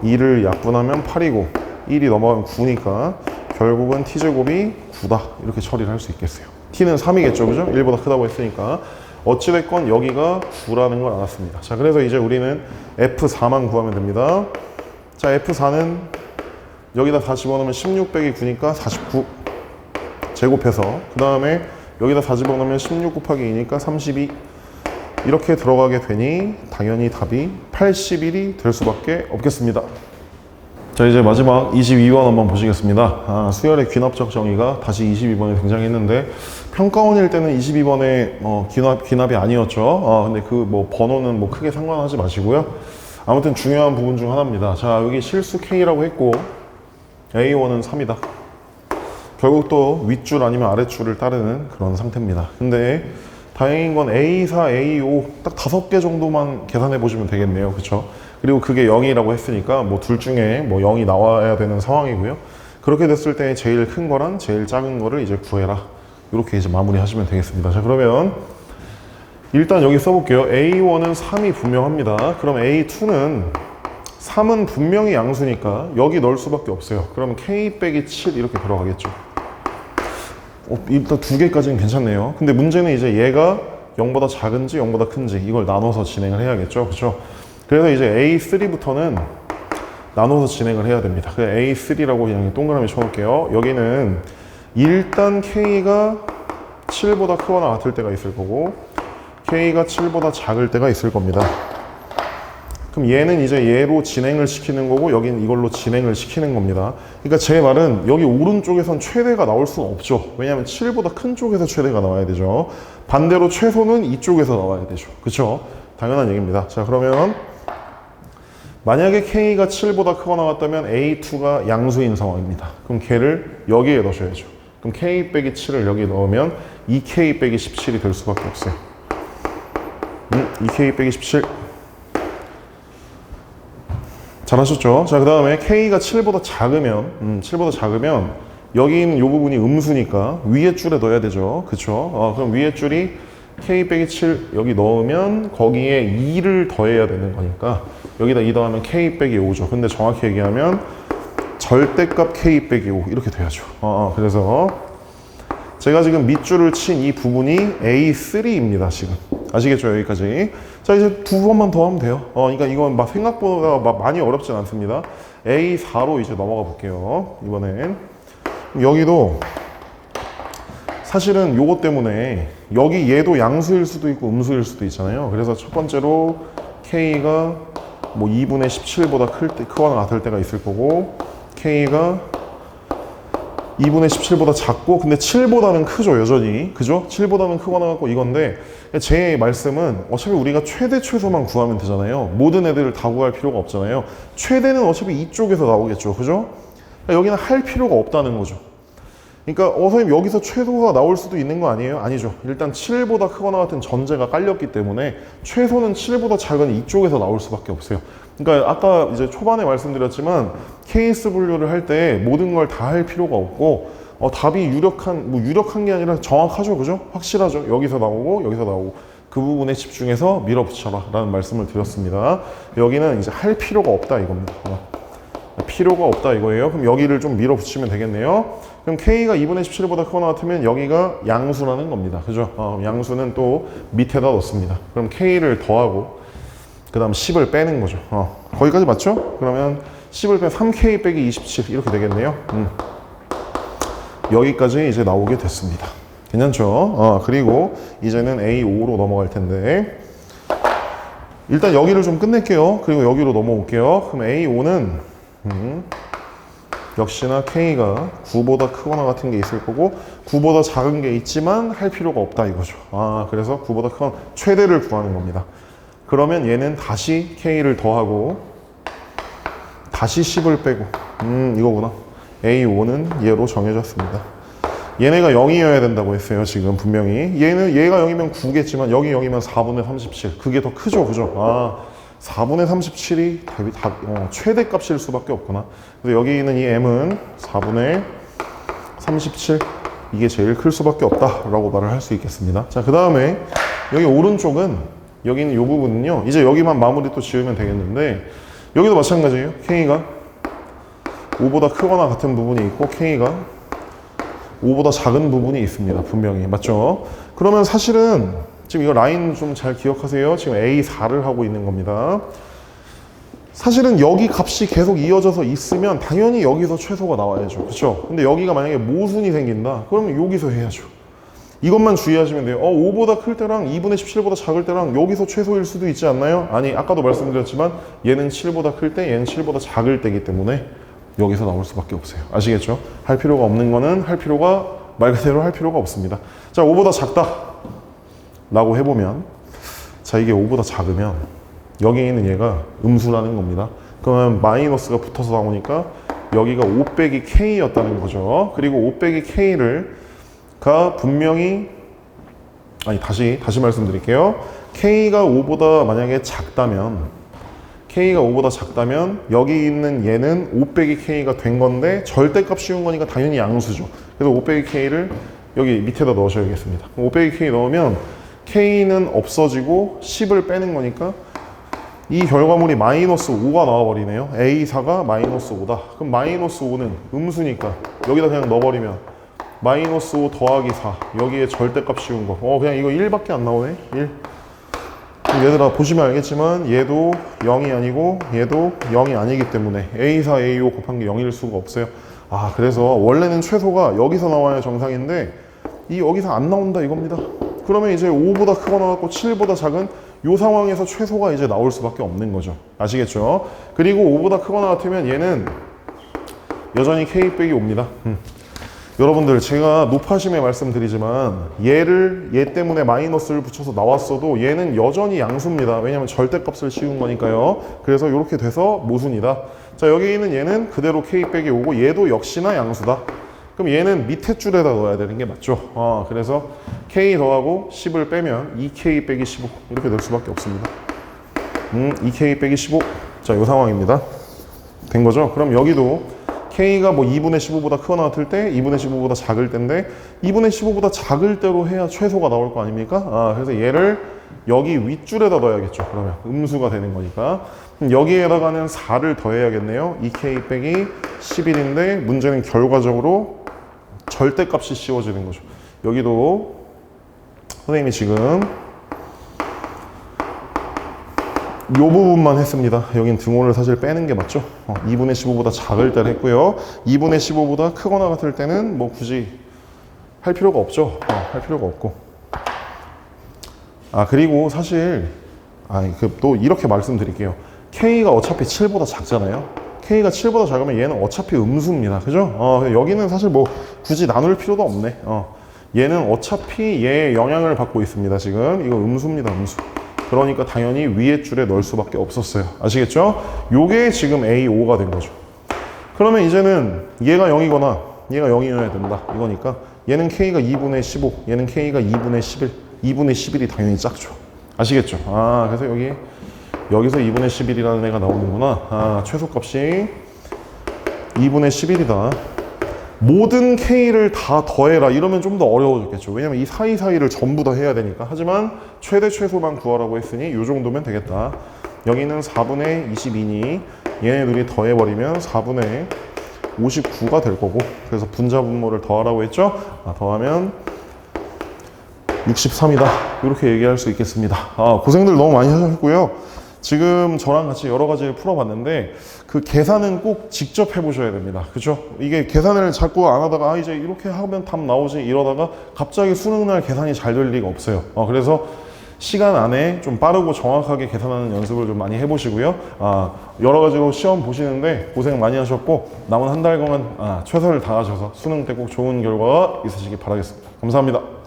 Speaker 1: 2를 약분하면 8이고 1이 넘어가면 9니까 결국은 t제곱이 9다. 이렇게 처리를 할 수 있겠어요. t는 3이겠죠. 그죠? 1보다 크다고 했으니까. 어찌됐건 여기가 9라는 걸 알았습니다. 자, 그래서 이제 우리는 f4만 구하면 됩니다. 자, f4는 여기다 다 집어넣으면 16 빼기 9니까 49 제곱해서, 그 다음에 여기다 다 집어넣으면 16 곱하기 2니까 32 이렇게 들어가게 되니 당연히 답이 81이 될 수밖에 없겠습니다. 자, 이제 마지막 22번 한번 보시겠습니다. 수열의 귀납적 정의가 다시 22번에 등장했는데 평가원일 때는 22번에 귀납이 아니었죠. 근데 그 뭐 번호는 뭐 크게 상관하지 마시고요. 아무튼 중요한 부분 중 하나입니다. 자, 여기 실수 K라고 했고 A1은 3이다. 결국 또 윗줄 아니면 아랫줄을 따르는 그런 상태입니다. 근데 다행인 건 A4, A5 딱 5개 정도만 계산해 보시면 되겠네요. 그쵸? 그리고 그게 0이라고 했으니까 뭐 둘 중에 뭐 0이 나와야 되는 상황이고요. 그렇게 됐을 때 제일 큰 거랑 제일 작은 거를 이제 구해라. 이렇게 이제 마무리 하시면 되겠습니다. 자, 그러면 일단 여기 써볼게요. A1은 3이 분명합니다. 그럼 A2는 3은 분명히 양수니까 여기 넣을 수밖에 없어요. 그러면 K 빼기 7 이렇게 들어가겠죠. 일단 2개까지는 괜찮네요. 근데 문제는 이제 얘가 0보다 작은지 0보다 큰지 이걸 나눠서 진행을 해야겠죠. 그렇죠? 그래서 이제 A3부터는 나눠서 진행을 해야 됩니다. 그래서 A3라고 그냥 동그라미 쳐놓을게요. 여기는 일단 K가 7보다 크거나 같을 때가 있을 거고 K가 7보다 작을 때가 있을 겁니다. 그럼 얘는 이제 얘로 진행을 시키는 거고 여기는 이걸로 진행을 시키는 겁니다. 그러니까 제 말은 여기 오른쪽에선 최대가 나올 수는 없죠. 왜냐하면 7보다 큰 쪽에서 최대가 나와야 되죠. 반대로 최소는 이쪽에서 나와야 되죠. 그렇죠? 당연한 얘기입니다. 자, 그러면 만약에 K가 7보다 크거나 같다면 A2가 양수인 상황입니다. 그럼 걔를 여기에 넣으셔야죠. 그럼 K 빼기 7을 여기에 넣으면 2K 빼기 17이 될 수밖에 없어요. 2K 빼기 17. 잘하셨죠? 자, 그 다음에 K가 7보다 작으면 여기 있는 이 부분이 음수니까 위에 줄에 넣어야 되죠. 그쵸? 그럼 위에 줄이 K 빼기 7 여기 넣으면 거기에 2를 더해야 되는 거니까 여기다 2 더하면 K 빼기 5죠. 근데 정확히 얘기하면 절대값 K 빼기 5 이렇게 돼야죠. 그래서 제가 지금 밑줄을 친 이 부분이 A3입니다. 지금 아시겠죠? 여기까지. 자, 이제 2번만 더 하면 돼요. 그러니까 이건 막 생각보다 막 많이 어렵진 않습니다. A4로 이제 넘어가 볼게요. 이번엔 여기도 사실은 요거 때문에 여기 얘도 양수일 수도 있고 음수일 수도 있잖아요. 그래서 첫 번째로 K가 뭐 2분의 17보다 크거나 같을 때가 있을 거고 K가 2분의 17보다 작고 근데 7보다는 크죠, 여전히. 그죠? 7보다는 크거나 같고 이건데 제 말씀은 어차피 우리가 최대 최소만 구하면 되잖아요. 모든 애들을 다 구할 필요가 없잖아요. 최대는 어차피 이쪽에서 나오겠죠. 그죠? 그러니까 여기는 할 필요가 없다는 거죠. 그러니까 선생님 여기서 최소가 나올 수도 있는 거 아니에요? 아니죠. 일단 7보다 크거나 같은 전제가 깔렸기 때문에 최소는 7보다 작은 이쪽에서 나올 수밖에 없어요. 그러니까 아까 이제 초반에 말씀드렸지만 케이스 분류를 할 때 모든 걸 다 할 필요가 없고 답이 유력한 게 아니라 정확하죠. 그죠? 확실하죠. 여기서 나오고 여기서 나오고 그 부분에 집중해서 밀어붙여라 라는 말씀을 드렸습니다. 여기는 이제 할 필요가 없다 이겁니다. 필요가 없다 이거예요. 그럼 여기를 좀 밀어붙이면 되겠네요. 그럼 K가 2분의 17보다 크거나 같으면 여기가 양수라는 겁니다. 그죠? 양수는 또 밑에다 넣습니다. 그럼 K를 더하고 그 다음 10을 빼는 거죠. 거기까지 맞죠? 그러면 10을 빼면 3K 빼기 27 이렇게 되겠네요. 여기까지 이제 나오게 됐습니다. 괜찮죠? 그리고 이제는 A5로 넘어갈 텐데 일단 여기를 좀 끝낼게요. 그리고 여기로 넘어올게요. 그럼 A5는 역시나 K가 9보다 크거나 같은 게 있을 거고 9보다 작은 게 있지만 할 필요가 없다 이거죠. 그래서 9보다 큰 최대를 구하는 겁니다. 그러면 얘는 다시 K를 더하고 다시 10을 빼고 이거구나. A5는 얘로 정해졌습니다. 얘네가 0이어야 된다고 했어요. 지금 분명히 얘가 0이면 9겠지만 여기 0이면 4분의 37 그게 더 크죠. 그죠? 4분의 37이 최대값일 수밖에 없구나. 그래서 여기 있는 이 m은 4분의 37 이게 제일 클 수밖에 없다라고 말을 할 수 있겠습니다. 자, 그 다음에 여기 오른쪽은 여기 있는 이 부분은요. 이제 여기만 마무리 또 지으면 되겠는데 여기도 마찬가지예요. K가 5보다 크거나 같은 부분이 있고 K가 5보다 작은 부분이 있습니다. 분명히. 맞죠? 그러면 사실은 지금 이거 라인 좀 잘 기억하세요. 지금 A4를 하고 있는 겁니다. 사실은 여기 값이 계속 이어져서 있으면 당연히 여기서 최소가 나와야죠. 그렇죠? 근데 여기가 만약에 모순이 생긴다. 그러면 여기서 해야죠. 이것만 주의하시면 돼요. 5보다 클 때랑 2분의 17보다 작을 때랑 여기서 최소일 수도 있지 않나요? 아니, 아까도 말씀드렸지만 얘는 7보다 클 때, 얘는 7보다 작을 때이기 때문에 여기서 나올 수밖에 없어요. 아시겠죠? 할 필요가 없는 거는 말 그대로 할 필요가 없습니다. 자, 5보다 작다 라고 해보면, 자, 이게 5보다 작으면 여기 있는 얘가 음수라는 겁니다. 그러면 마이너스가 붙어서 나오니까 여기가 5 빼기 K였다는 거죠. 그리고 5 빼기 K를 분명히, 다시 말씀드릴게요. K가 5보다 만약에 작다면, 여기 있는 얘는 5 빼기 K가 된 건데 절대값 씌운 거니까 당연히 양수죠. 그래서 5 빼기 K를 여기 밑에다 넣으셔야겠습니다. 5 빼기 K 넣으면 K는 없어지고 10을 빼는 거니까 이 결과물이 마이너스 5가 나와버리네요. A4가 마이너스 5다. 그럼 마이너스 5는 음수니까 여기다 그냥 넣어버리면 마이너스 5 더하기 4, 여기에 절대값 씌운 거. 그냥 이거 1밖에 안 나오네. 1. 얘들아, 보시면 알겠지만 얘도 0이 아니고 얘도 0이 아니기 때문에 A4, A5 곱한 게 0일 수가 없어요. 그래서 원래는 최소가 여기서 나와야 정상인데 여기서 안 나온다 이겁니다. 그러면 이제 5보다 크거나 같고 7보다 작은 이 상황에서 최소가 이제 나올 수밖에 없는 거죠. 아시겠죠? 그리고 5보다 크거나 같으면 얘는 여전히 K 빼기 5입니다. 여러분들, 제가 높아심에 말씀드리지만 얘 때문에 마이너스를 붙여서 나왔어도 얘는 여전히 양수입니다. 왜냐하면 절대값을 씌운 거니까요. 그래서 이렇게 돼서 모순이다. 자, 여기 있는 얘는 그대로 K 빼기 5고 얘도 역시나 양수다. 그럼 얘는 밑에 줄에다 넣어야 되는 게 맞죠. 그래서 K 더하고 10을 빼면 2K 빼기 15 이렇게 될 수밖에 없습니다. 2K 빼기 15. 자, 이 상황입니다. 된 거죠? 그럼 여기도 K가 2분의 15보다 크거나 같을 때 2분의 15보다 작을 때인데 2분의 15보다 작을 때로 해야 최소가 나올 거 아닙니까? 그래서 얘를 여기 윗줄에다 넣어야겠죠. 그러면 음수가 되는 거니까. 여기에다가는 4를 더해야겠네요. 2K 빼기 11인데 문제는 결과적으로 절대값이 씌워지는 거죠. 여기도 선생님이 지금 이 부분만 했습니다. 여긴 등호를 사실 빼는 게 맞죠. 2분의 15보다 작을 때를 했고요. 2분의 15보다 크거나 같을 때는 굳이 할 필요가 없죠. 할 필요가 없고. 그리고 사실 또 이렇게 말씀드릴게요. K가 어차피 7보다 작잖아요. K가 7보다 작으면 얘는 어차피 음수입니다. 그죠? 여기는 사실 굳이 나눌 필요도 없네. 얘는 어차피 얘의 영향을 받고 있습니다. 지금 이거 음수입니다. 음수. 그러니까 당연히 위에 줄에 넣을 수밖에 없었어요. 아시겠죠? 요게 지금 A5가 된 거죠. 그러면 이제는 얘가 0이거나 얘가 0이어야 된다. 이거니까 얘는 K가 2분의 15, 얘는 K가 2분의 11, 2분의 11이 당연히 작죠. 아시겠죠? 그래서 여기서 2분의 11이라는 애가 나오는구나. 최소값이 2분의 11이다. 모든 K를 다 더해라 이러면 좀 더 어려워졌겠죠. 왜냐면 이 사이사이를 전부 다 해야 되니까. 하지만 최대 최소만 구하라고 했으니 이 정도면 되겠다. 여기는 4분의 22니 얘네들이 더해버리면 4분의 59가 될 거고, 그래서 분자 분모를 더하라고 했죠. 더하면 63이다 이렇게 얘기할 수 있겠습니다. 고생들 너무 많이 하셨고요. 지금 저랑 같이 여러 가지를 풀어봤는데 그 계산은 꼭 직접 해보셔야 됩니다. 그죠? 이게 계산을 자꾸 안 하다가 이제 이렇게 하면 답 나오지 이러다가 갑자기 수능날 계산이 잘 될 리가 없어요. 그래서 시간 안에 좀 빠르고 정확하게 계산하는 연습을 좀 많이 해보시고요. 여러 가지로 시험 보시는데 고생 많이 하셨고 남은 한 달간 최선을 다하셔서 수능 때 꼭 좋은 결과가 있으시기 바라겠습니다. 감사합니다.